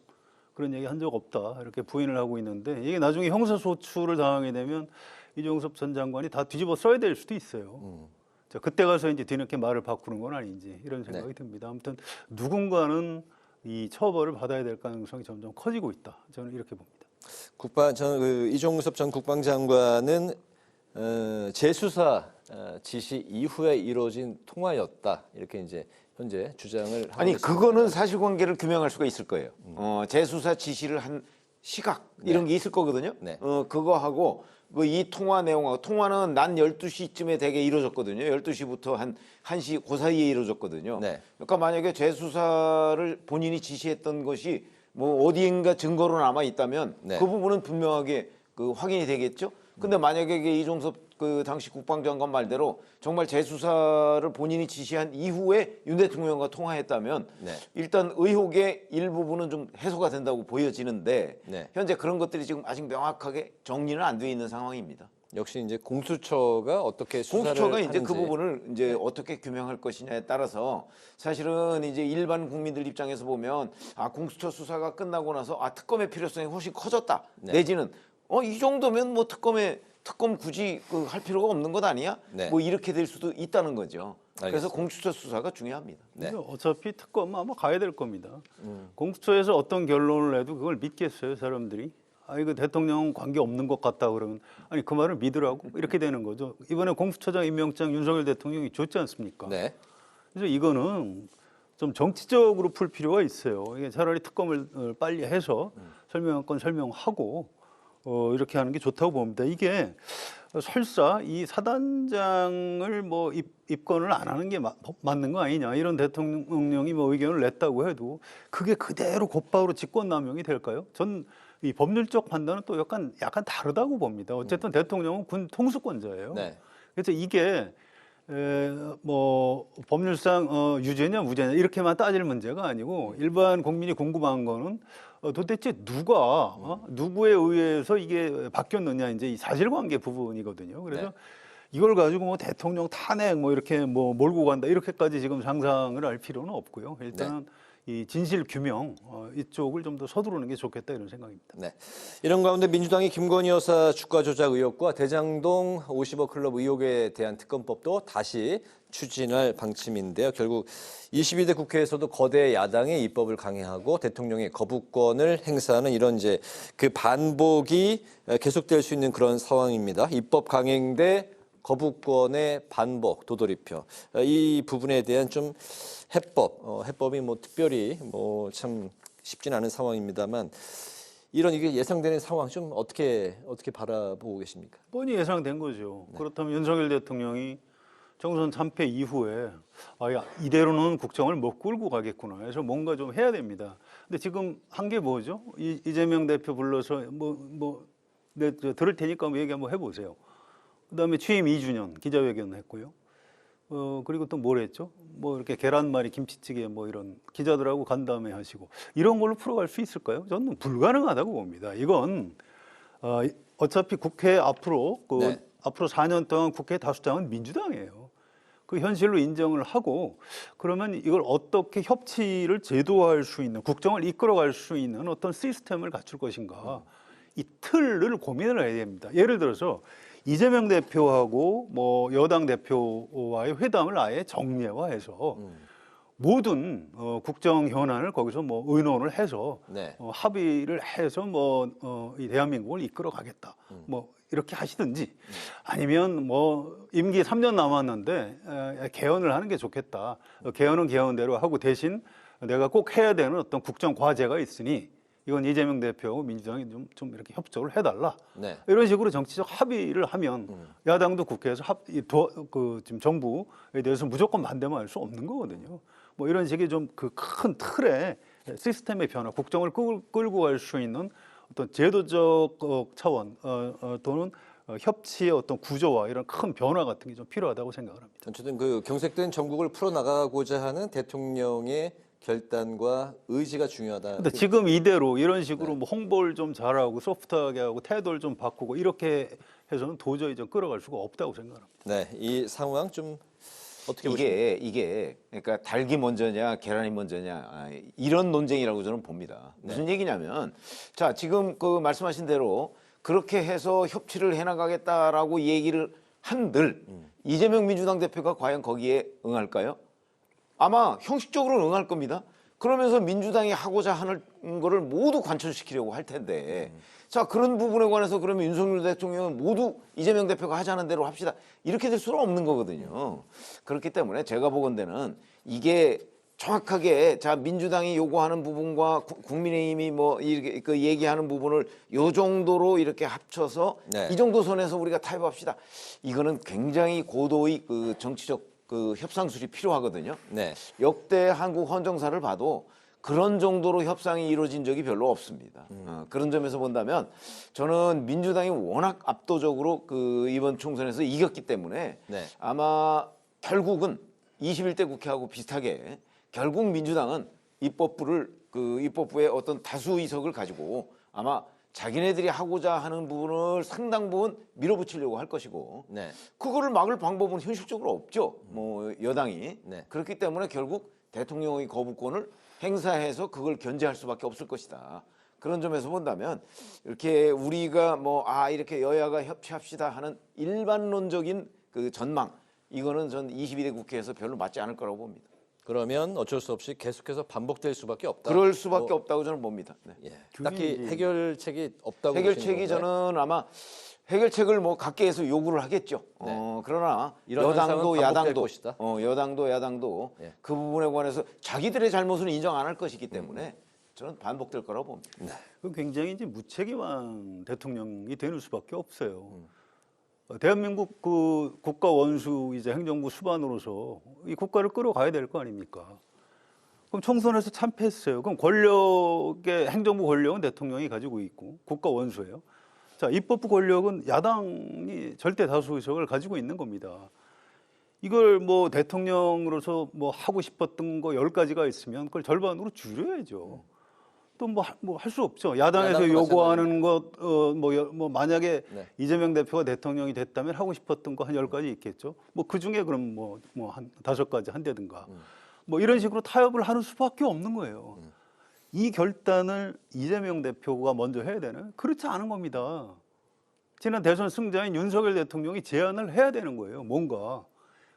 Q: 그런 얘기 한 적 없다 이렇게 부인을 하고 있는데 이게 나중에 형사소추를 당하게 되면 이종섭 전 장관이 다 뒤집어 써야 될 수도 있어요. 자, 그때 가서 이제 뒤늦게 말을 바꾸는 건 아닌지 이런 생각이 듭니다. 아무튼 누군가는 이 처벌을 받아야 될 가능성이 점점 커지고 있다. 저는 이렇게 봅니다.
B: 이종섭 전 국방장관은 재수사 지시 이후에 이루어진 통화였다 이렇게 이제 현재 주장을 하고 있습니다.
R: 그거는 사실관계를 규명할 수가 있을 거예요. 재수사 지시를 한 시각 이런 게 있을 거거든요.
B: 네.
R: 그거하고 이 통화 내용하고 통화는 난 12시쯤에 대개 이루어졌거든요. 12시부터 한 1시 그 사이에 이루어졌거든요.
B: 네.
R: 그러니까 만약에 재수사를 본인이 지시했던 것이 뭐 어디인가 증거로 남아 있다면
B: 네.
R: 그 부분은 분명하게 확인이 되겠죠. 근데 만약에 이종섭 당시 국방장관 말대로 정말 재수사를 본인이 지시한 이후에 윤 대통령과 통화했다면
B: 네.
R: 일단 의혹의 일부분은 좀 해소가 된다고 보여지는데
B: 네.
R: 현재 그런 것들이 지금 아직 명확하게 정리는 안 돼 있는 상황입니다.
B: 역시 이제 공수처가 어떻게 수사를
R: 공수처가 이제
B: 하는지.
R: 그 부분을 이제 어떻게 규명할 것이냐에 따라서 사실은 이제 일반 국민들 입장에서 보면 공수처 수사가 끝나고 나서 특검의 필요성이 훨씬 커졌다.
B: 네.
R: 내지는 이 정도면 뭐 특검 굳이 할 필요가 없는 것 아니야?
B: 네.
R: 뭐 이렇게 될 수도 있다는 거죠.
B: 알겠습니다.
R: 그래서 공수처 수사가 중요합니다.
B: 네.
Q: 어차피 특검 아마 가야 될 겁니다. 공수처에서 어떤 결론을 내도 그걸 믿겠어요, 사람들이? 이거 대통령 관계 없는 것 같다 그러면 아니 그 말을 믿으라고 이렇게 되는 거죠. 이번에 공수처장 임명장 윤석열 대통령이 줬지 않습니까?
B: 네.
Q: 그래서 이거는 좀 정치적으로 풀 필요가 있어요. 이게 차라리 특검을 빨리 해서 설명할 건 설명하고 이렇게 하는 게 좋다고 봅니다. 이게 설사 이 사단장을 뭐 입건을 안 하는 게 맞는 거 아니냐 이런 대통령이 뭐 의견을 냈다고 해도 그게 그대로 곧바로 직권남용이 될까요? 전 이 법률적 판단은 또 약간 다르다고 봅니다. 어쨌든 대통령은 군 통수권자예요.
B: 네.
Q: 그래서 이게 뭐 법률상 유죄냐 무죄냐 이렇게만 따질 문제가 아니고 일반 국민이 궁금한 거는 도대체 누가 누구에 의해서 이게 바뀌었느냐 이제 이 사실관계 부분이거든요. 그래서
B: 네.
Q: 이걸 가지고 뭐 대통령 탄핵 뭐 이렇게 뭐 몰고 간다 이렇게까지 지금 상상을 할 필요는 없고요. 일단은 이 진실 규명 이쪽을 좀 더 서두르는 게 좋겠다 이런 생각입니다.
B: 네. 이런 가운데 민주당이 김건희 여사 주가 조작 의혹과 대장동 50억 클럽 의혹에 대한 특검법도 다시 추진할 방침인데요. 결국 22대 국회에서도 거대 야당의 입법을 강행하고 대통령의 거부권을 행사하는 이런 이제 그 반복이 계속될 수 있는 그런 상황입니다. 입법 강행 대 거부권의 반복, 도돌이표. 이 부분에 대한 좀 해법이 뭐 특별히 뭐 참 쉽진 않은 상황입니다만 이런 이게 예상되는 상황 좀 어떻게 바라보고 계십니까?
Q: 뻔히 예상된 거죠. 그렇다면 윤석열 대통령이 총선 참패 이후에 이대로는 국정을 못 끌고 가겠구나 해서 뭔가 좀 해야 됩니다. 근데 지금 한 게 뭐죠? 이재명 대표 불러서 들을 테니까 뭐 얘기 한번 해보세요. 그다음에 취임 2주년 기자회견을 했고요. 그리고 또 뭘 했죠? 뭐 이렇게 계란말이 김치찌개 뭐 이런 기자들하고 간담회 하시고 이런 걸로 풀어갈 수 있을까요? 저는 불가능하다고 봅니다. 이건 어차피 국회 앞으로 앞으로 4년 동안 국회 다수당은 민주당이에요. 그 현실로 인정을 하고 그러면 이걸 어떻게 협치를 제도화할 수 있는 국정을 이끌어갈 수 있는 어떤 시스템을 갖출 것인가 이 틀을 고민을 해야 됩니다. 예를 들어서 이재명 대표하고 뭐 여당 대표와의 회담을 아예 정례화해서 모든 국정 현안을 거기서 뭐 의논을 해서 합의를 해서 이 대한민국을 이끌어 가겠다. 뭐 이렇게 하시든지 아니면 뭐 임기 3년 남았는데 개헌을 하는 게 좋겠다. 개헌은 개헌대로 하고 대신 내가 꼭 해야 되는 어떤 국정 과제가 있으니 이건 이재명 대표하고 민주당이 좀 이렇게 협조를 해달라.
B: 네.
Q: 이런 식으로 정치적 합의를 하면 야당도 국회에서 지금 정부에 대해서 무조건 반대만 할 수 없는 거거든요. 뭐 이런 식의 좀 그 큰 틀의 시스템의 변화, 국정을 끌고 갈 수 있는 어떤 제도적 차원 또는 협치의 어떤 구조와 이런 큰 변화 같은 게 좀 필요하다고 생각을 합니다.
B: 어쨌든 그 경색된 전국을 풀어나가고자 하는 대통령의 결단과 의지가 중요하다.
Q: 근데 지금 이대로 이런 식으로 뭐 홍보를 좀 잘하고 소프트하게 하고 태도를 좀 바꾸고 이렇게 해서는 도저히 좀 끌어갈 수가 없다고 생각합니다.
B: 네, 이 상황 좀 어떻게 보십니까?
R: 이게 그러니까 닭이 먼저냐 계란이 먼저냐 이런 논쟁이라고 저는 봅니다. 무슨 얘기냐면 자 지금 그 말씀하신 대로 그렇게 해서 협치를 해나가겠다라고 얘기를 한들 이재명 민주당 대표가 과연 거기에 응할까요? 아마 형식적으로 응할 겁니다. 그러면서 민주당이 하고자 하는 거를 모두 관철시키려고 할 텐데 자 그런 부분에 관해서 그러면 윤석열 대통령은 모두 이재명 대표가 하자는 대로 합시다. 이렇게 될 수는 없는 거거든요. 그렇기 때문에 제가 보건대는 이게 정확하게 자 민주당이 요구하는 부분과 국민의힘이 뭐 이렇게 그 얘기하는 부분을 요 정도로 이렇게 합쳐서 이 정도 선에서 우리가 타협합시다. 이거는 굉장히 고도의 그 정치적 그 협상술이 필요하거든요. 역대 한국 헌정사를 봐도 그런 정도로 협상이 이루어진 적이 별로 없습니다. 그런 점에서 본다면 저는 민주당이 워낙 압도적으로 그 이번 총선에서 이겼기 때문에 아마 결국은 21대 국회하고 비슷하게 결국 민주당은 입법부의 어떤 다수 의석을 가지고 아마 자기네들이 하고자 하는 부분을 상당 부분 밀어붙이려고 할 것이고 그거를 막을 방법은 현실적으로 없죠. 뭐 여당이 그렇기 때문에 결국 대통령의 거부권을 행사해서 그걸 견제할 수밖에 없을 것이다. 그런 점에서 본다면 이렇게 우리가 이렇게 여야가 협치합시다 하는 일반론적인 그 전망 이거는 전 22대 국회에서 별로 맞지 않을 거라고 봅니다.
B: 그러면 어쩔 수 없이 계속해서 반복될 수밖에 없다.
R: 그럴 수밖에 없다고 저는 봅니다. 네.
B: 예. 딱히 해결책이 없다고
R: 해결책이
B: 보시는 건가요?
R: 저는 아마 해결책을 뭐 각계에서 요구를 하겠죠. 그러나
B: 이런 현상은
R: 여당도
B: 반복될
R: 야당도
B: 것이다.
R: 여당도 야당도 그 부분에 관해서 자기들의 잘못은 인정 안 할 것이기 때문에 저는 반복될 거라고 봅니다.
Q: 그 굉장히 이제 무책임한 대통령이 되는 수밖에 없어요. 대한민국 그 국가 원수 이제 행정부 수반으로서 이 국가를 끌어가야 될 거 아닙니까? 그럼 총선에서 참패했어요. 그럼 권력의 행정부 권력은 대통령이 가지고 있고 국가 원수예요. 자, 입법부 권력은 야당이 절대 다수 의석을 가지고 있는 겁니다. 이걸 뭐 대통령으로서 뭐 하고 싶었던 거 10가지가 있으면 그걸 절반으로 줄여야죠. 또 뭐 할 수 없죠. 야당에서 요구하는 것 뭐 만약에 이재명 대표가 대통령이 됐다면 하고 싶었던 거 한 10가지 있겠죠. 뭐 그중에 그럼 뭐 한 5가지 한다든가 뭐 이런 식으로 타협을 하는 수밖에 없는 거예요. 이 결단을 이재명 대표가 먼저 해야 되는? 그렇지 않은 겁니다. 지난 대선 승자인 윤석열 대통령이 제안을 해야 되는 거예요. 뭔가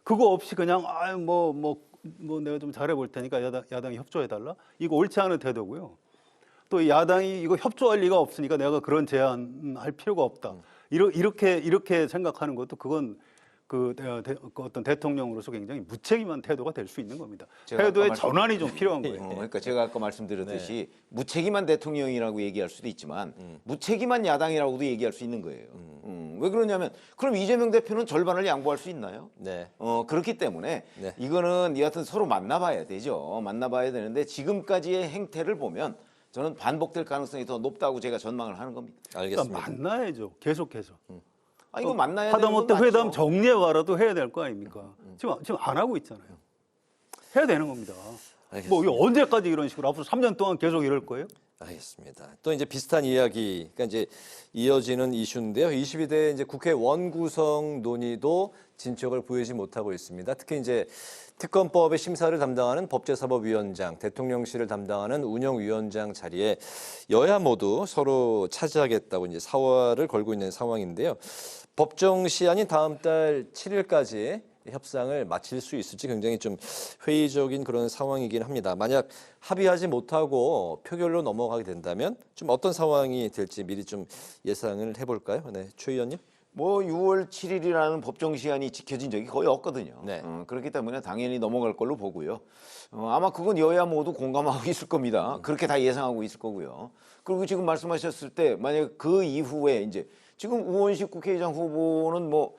Q: 그거 없이 그냥 뭐 내가 좀 잘해볼 테니까 야당이 협조해달라? 이거 옳지 않은 태도고요. 또 야당이 이거 협조할 리가 없으니까 내가 그런 제안할 필요가 없다. 이렇게 생각하는 것도 그건 그 어떤 대통령으로서 굉장히 무책임한 태도가 될 수 있는 겁니다. 태도의 전환이 좀 필요한 거예요.
R: 그러니까 제가 아까 말씀드렸듯이 무책임한 대통령이라고 얘기할 수도 있지만 무책임한 야당이라고도 얘기할 수 있는 거예요. 왜 그러냐면 그럼 이재명 대표는 절반을 양보할 수 있나요? 그렇기 때문에 이거는 여하튼 서로 만나봐야 되죠. 만나봐야 되는데 지금까지의 행태를 보면 저는 반복될 가능성이 더 높다고 제가 전망을 하는 겁니다.
B: 알겠습니다.
Q: 그러니까 만나야죠. 계속해서.
R: 이거 만나야 되는
Q: 하다못해
R: 건
Q: 회담
R: 맞죠.
Q: 정례화라도 해야 될 거 아닙니까? 지금 안 하고 있잖아요. 해야 되는 겁니다. 뭐 이게 언제까지 이런 식으로 앞으로 3년 동안 계속 이럴 거예요?
B: 알겠습니다. 또 이제 비슷한 이야기가 이제 이어지는 이슈인데요. 22대 이제 국회 원구성 논의도 진척을 보이지 못하고 있습니다. 특히 이제 특검법의 심사를 담당하는 법제사법위원장, 대통령실을 담당하는 운영위원장 자리에 여야 모두 서로 차지하겠다고 이제 사활을 걸고 있는 상황인데요. 법정 시한인 다음 달 7일까지 협상을 마칠 수 있을지 굉장히 좀 회의적인 그런 상황이긴 합니다. 만약 합의하지 못하고 표결로 넘어가게 된다면 좀 어떤 상황이 될지 미리 좀 예상을 해볼까요? 네, 최 의원님.
R: 뭐 6월 7일이라는 법정 시한이 지켜진 적이 거의 없거든요. 그렇기 때문에 당연히 넘어갈 걸로 보고요. 아마 그건 여야 모두 공감하고 있을 겁니다. 그렇게 다 예상하고 있을 거고요. 그리고 지금 말씀하셨을 때 만약 그 이후에 이제 지금 우원식 국회의장 후보는 뭐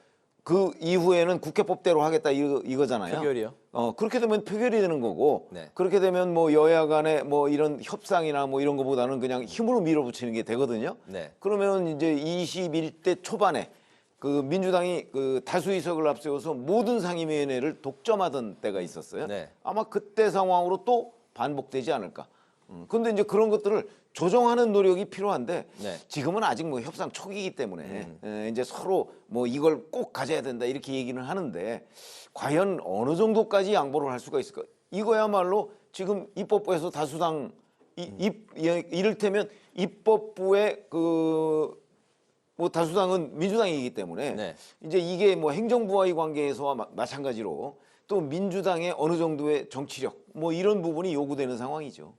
R: 그 이후에는 국회법대로 하겠다 이거잖아요.
B: 표결이요?
R: 그렇게 되면 표결이 되는 거고 그렇게 되면 뭐 여야 간에 뭐 이런 협상이나 뭐 이런 거보다는 그냥 힘으로 밀어붙이는 게 되거든요. 그러면 이제 21대 초반에 그 민주당이 그 다수의석을 앞세워서 모든 상임위원회를 독점하던 때가 있었어요. 아마 그때 상황으로 또 반복되지 않을까. 그런데 이제 그런 것들을 조정하는 노력이 필요한데 지금은 아직 뭐 협상 초기이기 때문에 이제 서로 뭐 이걸 꼭 가져야 된다 이렇게 얘기는 하는데 과연 어느 정도까지 양보를 할 수가 있을까? 이거야말로 지금 입법부에서 다수당 이를테면 입법부의 그 뭐 다수당은 민주당이기 때문에 이제 이게 뭐 행정부와의 관계에서와 마찬가지로 또 민주당의 어느 정도의 정치력 뭐 이런 부분이 요구되는 상황이죠.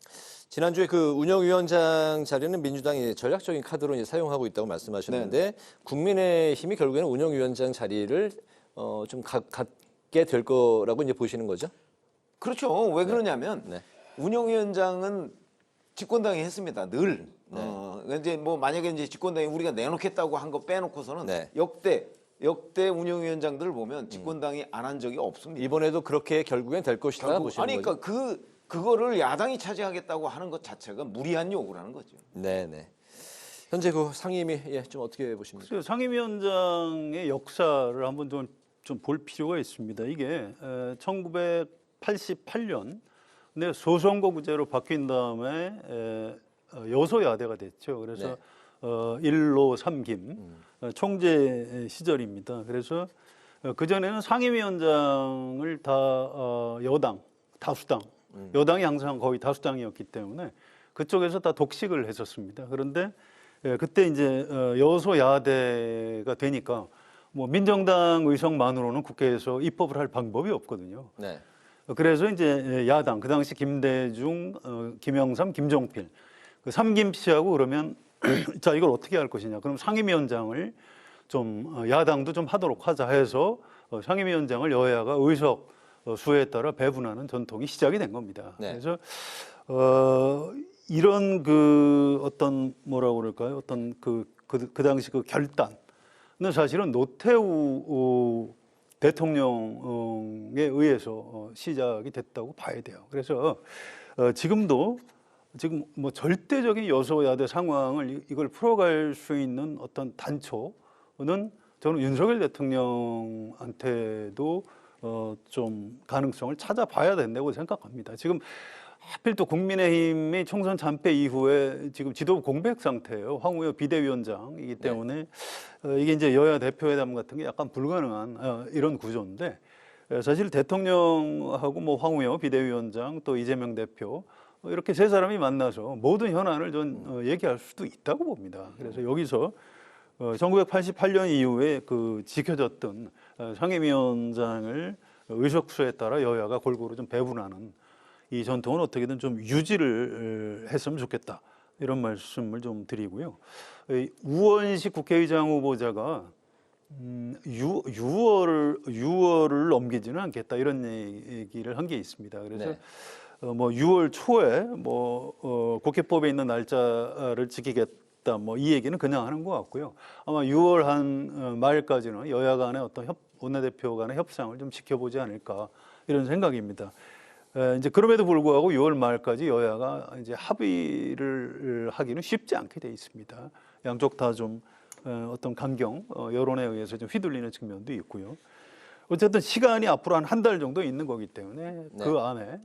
B: 지난주에 그 운영위원장 자리는 민주당이 전략적인 카드로 이제 사용하고 있다고 말씀하셨는데 국민의힘이 결국에는 운영위원장 자리를 좀 갖게 될 거라고 이제 보시는 거죠?
R: 그렇죠. 왜 그러냐면 운영위원장은 집권당이 했습니다. 늘. 이제 뭐 만약에 이제 집권당이 우리가 내놓겠다고 한 거 빼놓고서는 역대 운영위원장들을 보면 집권당이 안 한 적이 없습니다.
B: 이번에도 그렇게 결국엔 될 것이다 보시는 거죠?
R: 그러니까 그거를 야당이 차지하겠다고 하는 것 자체가 무리한 요구라는 거죠.
B: 네네. 현재 그 상임위 좀 어떻게 보십니까?
Q: 상임위원장의 역사를 한번 좀 볼 필요가 있습니다. 이게 1988년 소선거구제로 바뀐 다음에 여소야대가 됐죠. 그래서 1로 3김 총재 시절입니다. 그래서 그전에는 상임위원장을 다 여당, 다수당, 여당이 항상 거의 다수당이었기 때문에 그쪽에서 다 독식을 했었습니다. 그런데 그때 이제 여소야대가 되니까 뭐 민정당 의석만으로는 국회에서 입법을 할 방법이 없거든요. 그래서 이제 야당 그 당시 김대중, 김영삼, 김종필 그 삼김씨하고 그러면 자 이걸 어떻게 할 것이냐. 그럼 상임위원장을 좀 야당도 좀 하도록 하자 해서 상임위원장을 여야가 의석 수에 따라 배분하는 전통이 시작이 된 겁니다.
B: 네.
Q: 그래서 이런 그 어떤 뭐라고 그럴까요? 어떤 그 당시 그 결단은 사실은 노태우 대통령에 의해서 시작이 됐다고 봐야 돼요. 그래서 지금도 지금 뭐 절대적인 여소야대 상황을 이걸 풀어갈 수 있는 어떤 단초는 저는 윤석열 대통령한테도 좀 가능성을 찾아봐야 된다고 생각합니다. 지금 하필 또 국민의힘이 총선 참패 이후에 지금 지도부 공백 상태예요. 황우여 비대위원장이기 때문에 이게 이제 여야 대표회담 같은 게 약간 불가능한 이런 구조인데 사실 대통령하고 뭐 황우여 비대위원장 또 이재명 대표 이렇게 세 사람이 만나서 모든 현안을 전 얘기할 수도 있다고 봅니다. 그래서 여기서 1988년 이후에 그 지켜졌던 상임위원장을 의석수에 따라 여야가 골고루 좀 배분하는 이 전통은 어떻게든 좀 유지를 했으면 좋겠다. 이런 말씀을 좀 드리고요. 우원식 국회의장 후보자가 6월을 넘기지는 않겠다. 이런 얘기를 한 게 있습니다. 그래서
B: 네.
Q: 뭐 6월 초에 뭐 국회법에 있는 날짜를 지키겠다. 뭐 이 얘기는 그냥 하는 것 같고요. 아마 6월 한 말까지는 여야 간의 어떤 원내대표 간의 협상을 좀 지켜보지 않을까 이런 생각입니다. 이제 그럼에도 불구하고 6월 말까지 여야가 이제 합의를 하기는 쉽지 않게 돼 있습니다. 양쪽 다 좀 어떤 강경 여론에 의해서 좀 휘둘리는 측면도 있고요. 어쨌든 시간이 앞으로 한 달 정도 있는 거기 때문에
B: 네.
Q: 그 안에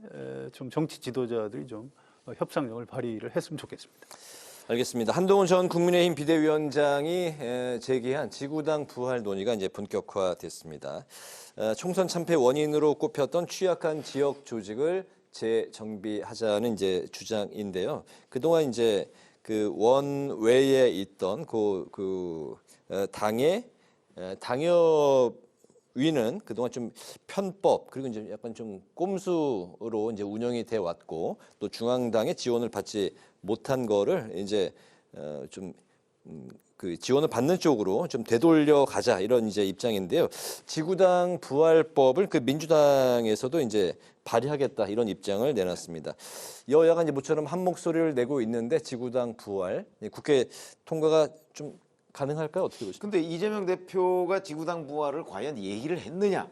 Q: 좀 정치 지도자들이 좀 협상력을 발휘를 했으면 좋겠습니다.
B: 알겠습니다. 한동훈 전 국민의힘 비대위원장이 제기한 지구당 부활 논의가 이제 본격화됐습니다. 총선 참패 원인으로 꼽혔던 취약한 지역 조직을 재정비하자는 이제 주장인데요. 그동안 이제 그 원외에 있던 당의 당협위는 그동안 좀 편법 그리고 이제 약간 좀 꼼수로 이제 운영이 돼 왔고 또 중앙당의 지원을 받지 못한 거를 이제 좀 그 지원을 받는 쪽으로 좀 되돌려 가자 이런 이제 입장인데요. 지구당 부활법을 그 민주당에서도 이제 발의하겠다 이런 입장을 내놨습니다. 여야가 이제 모처럼 한 목소리를 내고 있는데 지구당 부활 국회 통과가 좀 가능할까요? 어떻게 보십니까?
R: 근데 이재명 대표가 지구당 부활을 과연 얘기를 했느냐?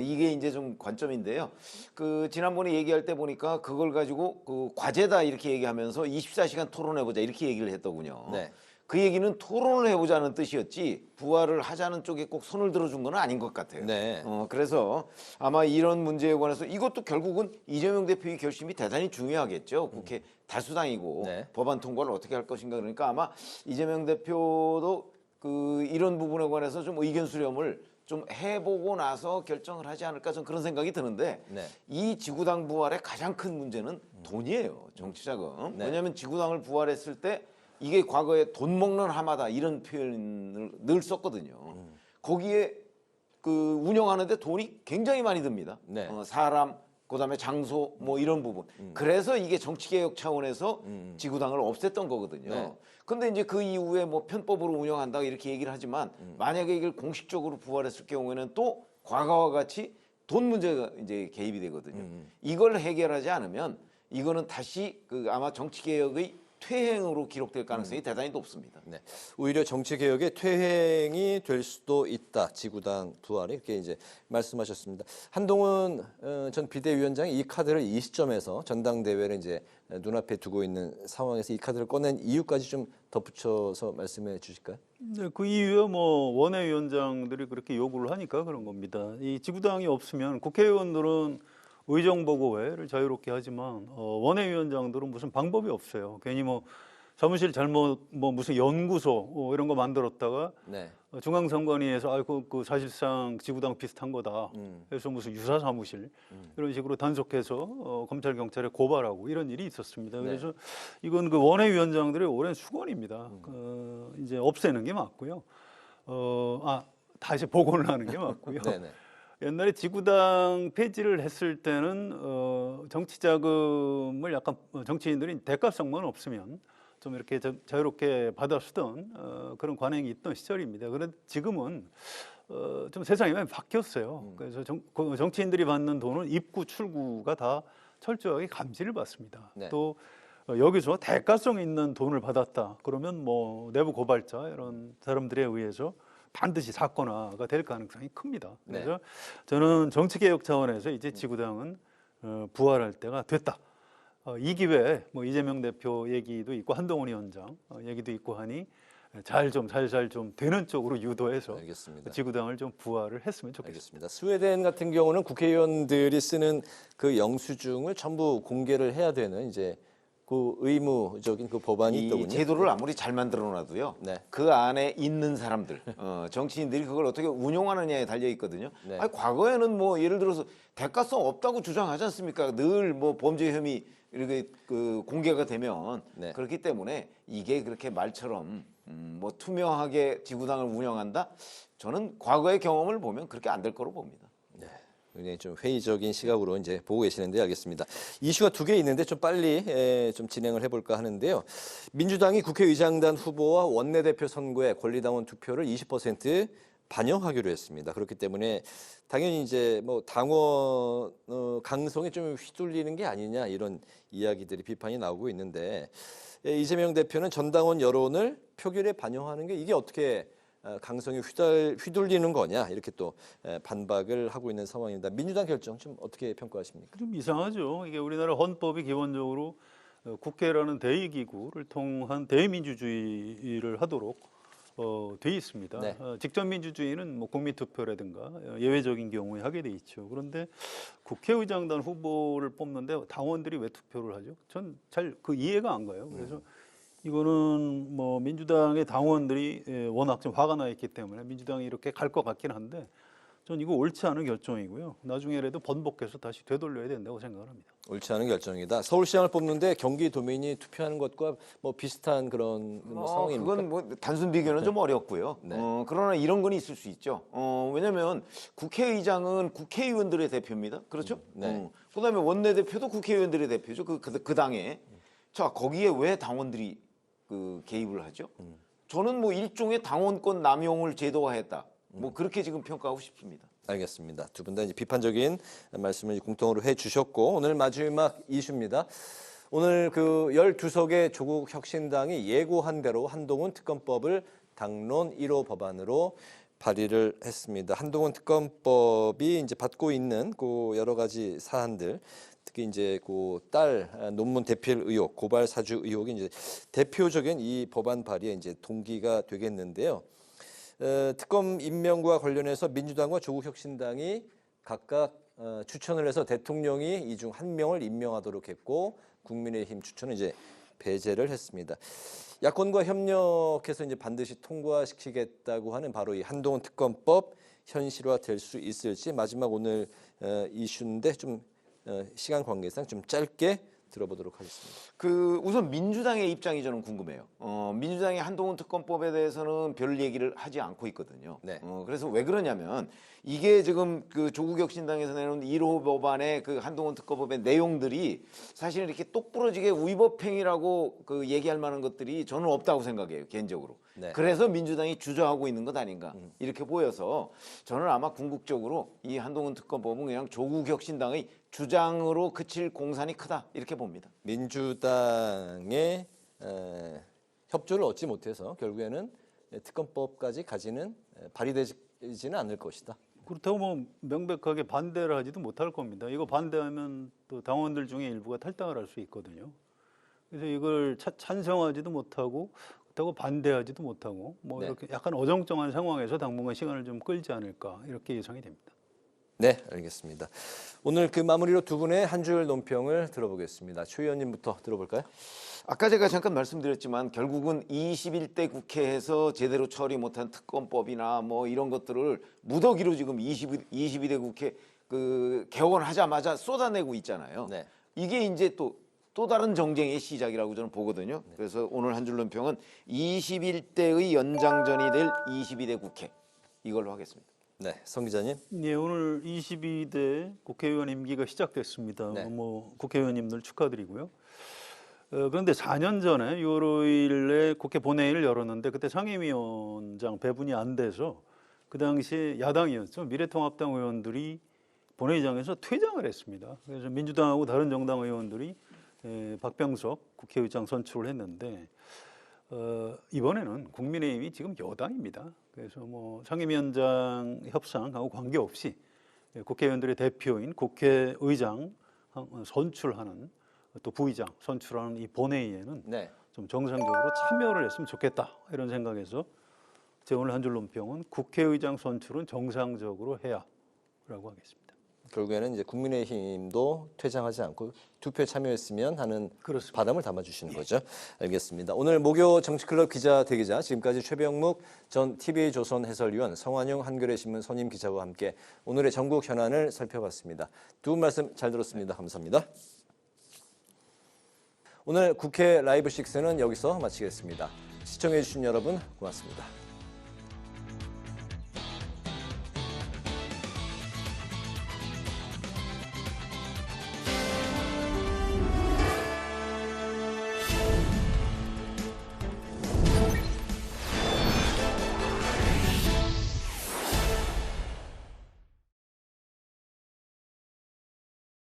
R: 이게 이제 좀 관점인데요. 그 지난번에 얘기할 때 보니까 그걸 가지고 그 과제다 이렇게 얘기하면서 24시간 토론해보자 이렇게 얘기를 했더군요.
B: 네.
R: 그 얘기는 토론을 해보자는 뜻이었지 부활을 하자는 쪽에 꼭 손을 들어준 건 아닌 것 같아요.
B: 네.
R: 그래서 아마 이런 문제에 관해서 이것도 결국은 이재명 대표의 결심이 대단히 중요하겠죠. 국회 다수당이고
B: 네.
R: 법안 통과를 어떻게 할 것인가. 그러니까 아마 이재명 대표도 그 이런 부분에 관해서 좀 의견 수렴을 좀 해보고 나서 결정을 하지 않을까 좀 그런 생각이 드는데
B: 네.
R: 이 지구당 부활의 가장 큰 문제는 돈이에요. 정치자금.
B: 네.
R: 왜냐하면 지구당을 부활했을 때 이게 과거에 돈 먹는 하마다 이런 표현을 늘 썼거든요. 거기에 그 운영하는데 돈이 굉장히 많이 듭니다.
B: 네.
R: 사람, 그다음에 장소 뭐 이런 부분. 그래서 이게 정치개혁 차원에서 지구당을 없앴던 거거든요.
B: 네.
R: 근데 이제 그 이후에 뭐 편법으로 운영한다 이렇게 얘기를 하지만 만약에 이걸 공식적으로 부활했을 경우에는 또 과거와 같이 돈 문제가 이제 개입이 되거든요. 이걸 해결하지 않으면 이거는 다시 그 아마 정치개혁의 퇴행으로 기록될 가능성이 대단히 높습니다.
B: 네. 오히려 정치 개혁의 퇴행이 될 수도 있다. 지구당 부활이 이렇게 이제 말씀하셨습니다. 한동훈 전 비대위원장이 이 카드를 이 시점에서 전당대회를 이제 눈앞에 두고 있는 상황에서 이 카드를 꺼낸 이유까지 좀 덧붙여서 말씀해 주실까요?
Q: 네, 그 이유에 뭐 원외위원장들이 그렇게 요구를 하니까 그런 겁니다. 이 지구당이 없으면 국회의원들은 의정보고회를 자유롭게 하지만 원외위원장들은 무슨 방법이 없어요. 괜히 뭐 사무실 잘못 뭐 무슨 연구소 이런 거 만들었다가
B: 네.
Q: 중앙선관위에서 그 사실상 지구당 비슷한 거다. 그래서 무슨 유사 사무실 이런 식으로 단속해서 검찰 경찰에 고발하고 이런 일이 있었습니다.
B: 네.
Q: 그래서 이건 그 원외위원장들의 오랜 수건입니다. 이제 없애는 게 맞고요. 다시 복원을 하는 게 맞고요.
B: 네네.
Q: 옛날에 지구당 폐지를 했을 때는 정치 자금을 약간 정치인들이 대가성만 없으면 좀 이렇게 자유롭게 받아 쓰던 그런 관행이 있던 시절입니다. 그런데 지금은 좀 세상이 많이 바뀌었어요. 그래서 정치인들이 받는 돈은 입구 출구가 다 철저하게 감시를 받습니다.
B: 네.
Q: 또 여기서 대가성 있는 돈을 받았다 그러면 뭐 내부 고발자 이런 사람들에 의해서 반드시 사건화가 될 가능성이 큽니다. 그래서 저는 정치개혁 차원에서 이제 지구당은 부활할 때가 됐다. 이 기회에 뭐 이재명 대표 얘기도 있고 한동훈 위원장 얘기도 있고 하니 살살 좀 되는 쪽으로 유도해서
B: 알겠습니다.
Q: 지구당을 좀 부활을 했으면 좋겠습니다.
B: 알겠습니다. 스웨덴 같은 경우는 국회의원들이 쓰는 그 영수증을 전부 공개를 해야 되는 이제 그 의무적인 그 법안이
R: 이
B: 있더군요.
R: 제도를 아무리 잘 만들어놔도요. 그 안에 있는 사람들, 정치인들이 그걸 어떻게 운용하느냐에 달려 있거든요. 아니, 과거에는 뭐 예를 들어서 대가성 없다고 주장하지 않습니까? 늘 뭐 범죄 혐의 이렇게 그 공개가 되면 그렇기 때문에 이게 그렇게 말처럼 뭐 투명하게 지구당을 운영한다? 저는 과거의 경험을 보면 그렇게 안 될 거로 봅니다.
B: 굉장히 좀 회의적인 시각으로 이제 보고 계시는데 알겠습니다. 이슈가 두 개 있는데 좀 빨리 좀 진행을 해볼까 하는데요. 민주당이 국회의장단 후보와 원내대표 선거에 권리당원 투표를 20% 반영하기로 했습니다. 그렇기 때문에 당연히 이제 뭐 당원 강성에 좀 휘둘리는 게 아니냐 이런 이야기들이 비판이 나오고 있는데 이재명 대표는 전당원 여론을 표결에 반영하는 게 이게 어떻게 강성이 휘둘리는 거냐 이렇게 또 반박을 하고 있는 상황입니다. 민주당 결정 좀 어떻게 평가하십니까?
Q: 좀 이상하죠. 이게 우리나라 헌법이 기본적으로 국회라는 대의기구를 통한 대의민주주의를 하도록 돼 있습니다. 직접 민주주의는 뭐 국민투표라든가 예외적인 경우에 하게 돼 있죠. 그런데 국회의장단 후보를 뽑는데 당원들이 왜 투표를 하죠? 전 잘 그 이해가 안 가요. 그래서 이거는 뭐 민주당의 당원들이 워낙 좀 화가 나 있기 때문에 민주당이 이렇게 갈 것 같긴 한데 전 이거 옳지 않은 결정이고요. 나중에라도 번복해서 다시 되돌려야 된다고 생각합니다.
B: 옳지 않은 결정이다. 서울시장을 뽑는데 경기도민이 투표하는 것과 뭐 비슷한 그런 상황입니까?
R: 그건 뭐 단순 비교는 좀 어렵고요. 그러나 이런 건 있을 수 있죠. 왜냐하면 국회의장은 국회의원들의 대표입니다. 그렇죠? 그다음에 원내대표도 국회의원들의 대표죠. 그 당에. 자, 거기에 왜 당원들이 그 개입을 하죠? 저는 뭐 일종의 당원권 남용을 제도화했다. 뭐 그렇게 지금 평가하고 싶습니다.
B: 알겠습니다. 두 분 다 이제 비판적인 말씀을 공통으로 해주셨고 오늘 마지막 이슈입니다. 오늘 그 12석의 조국 혁신당이 예고한 대로 한동훈 특검법을 당론 1호 법안으로 발의를 했습니다. 한동훈 특검법이 이제 받고 있는 그 여러 가지 사안들, 특히 이제 그 딸 논문 대필 의혹, 고발 사주 의혹이 이제 대표적인 이 법안 발의에 이제 동기가 되겠는데요. 특검 임명과 관련해서 민주당과 조국혁신당이 각각 추천을 해서 대통령이 이 중 한 명을 임명하도록 했고 국민의힘 추천은 이제 배제를 했습니다. 야권과 협력해서 이제 반드시 통과시키겠다고 하는 바로 이 한동훈 특검법 현실화될 수 있을지 마지막 오늘 이슈인데 좀 시간 관계상 좀 짧게 들어보도록 하겠습니다.
R: 우선 민주당의 입장이 저는 궁금해요. 민주당이 한동훈 특검법에 대해서는 별 얘기를 하지 않고 있거든요. 그래서 왜 그러냐면 이게 지금 그 조국혁신당에서 내놓은 1호 법안의 그 한동훈 특검법의 내용들이 사실 이렇게 똑부러지게 위법행위라고 그 얘기할 만한 것들이 저는 없다고 생각해요, 개인적으로. 그래서 민주당이 주저하고 있는 것 아닌가 이렇게 보여서 저는 아마 궁극적으로 이 한동훈 특검법은 그냥 조국혁신당의 주장으로 그칠 공산이 크다 이렇게 봅니다.
B: 민주당의 협조를 얻지 못해서 결국에는 특검법까지 가지는 발의되지는 않을 것이다.
Q: 그렇다고 뭐 명백하게 반대를 하지도 못할 겁니다. 이거 반대하면 또 당원들 중에 일부가 탈당을 할 수 있거든요. 그래서 이걸 찬성하지도 못하고 그렇다고 반대하지도 못하고 뭐 이렇게 약간 어정쩡한 상황에서 당분간 시간을 좀 끌지 않을까 이렇게 예상이 됩니다.
B: 네, 알겠습니다. 오늘 그 마무리로 두 분의 한 줄 논평을 들어보겠습니다. 최 의원님부터 들어볼까요?
R: 아까 제가 잠깐 말씀드렸지만 결국은 21대 국회에서 제대로 처리 못한 특검법이나 뭐 이런 것들을 무더기로 지금 22대 국회 그 개원하자마자 쏟아내고 있잖아요. 이게 이제 또 다른 정쟁의 시작이라고 저는 보거든요. 그래서 오늘 한 줄 논평은 21대의 연장전이 될 22대 국회 이걸로 하겠습니다.
B: 네, 성 기자님.
Q: 네, 오늘 22대 국회의원 임기가 시작됐습니다.
B: 네.
Q: 국회의원님들 축하드리고요. 그런데 4년 전에 6월 5일에 국회 본회의를 열었는데 그때 상임위원장 배분이 안 돼서 그 당시 야당이었죠. 미래통합당 의원들이 본회의장에서 퇴장을 했습니다. 그래서 민주당하고 다른 정당 의원들이 박병석 국회의장 선출을 했는데 이번에는 국민의힘이 지금 여당입니다. 그래서 상임위원장 협상하고 관계없이 국회의원들의 대표인 국회의장 선출하는 또 부의장 선출하는 이 본회의에는
B: 네.
Q: 좀 정상적으로 참여를 했으면 좋겠다 이런 생각에서 제 오늘 한 줄 논평은 국회의장 선출은 정상적으로 해야라고 하겠습니다.
B: 결국에는 이제 국민의힘도 퇴장하지 않고 투표에 참여했으면 하는
Q: 그렇습니다.
B: 바람을 담아주시는 거죠. 알겠습니다. 오늘 목요 정치클럽 기자 대기자 지금까지 최병묵 전 TV조선 해설위원 성환용 한겨레 신문 선임 기자와 함께 오늘의 전국 현안을 살펴봤습니다. 두 분 말씀 잘 들었습니다. 감사합니다. 오늘 국회 라이브 6는 여기서 마치겠습니다. 시청해주신 여러분 고맙습니다.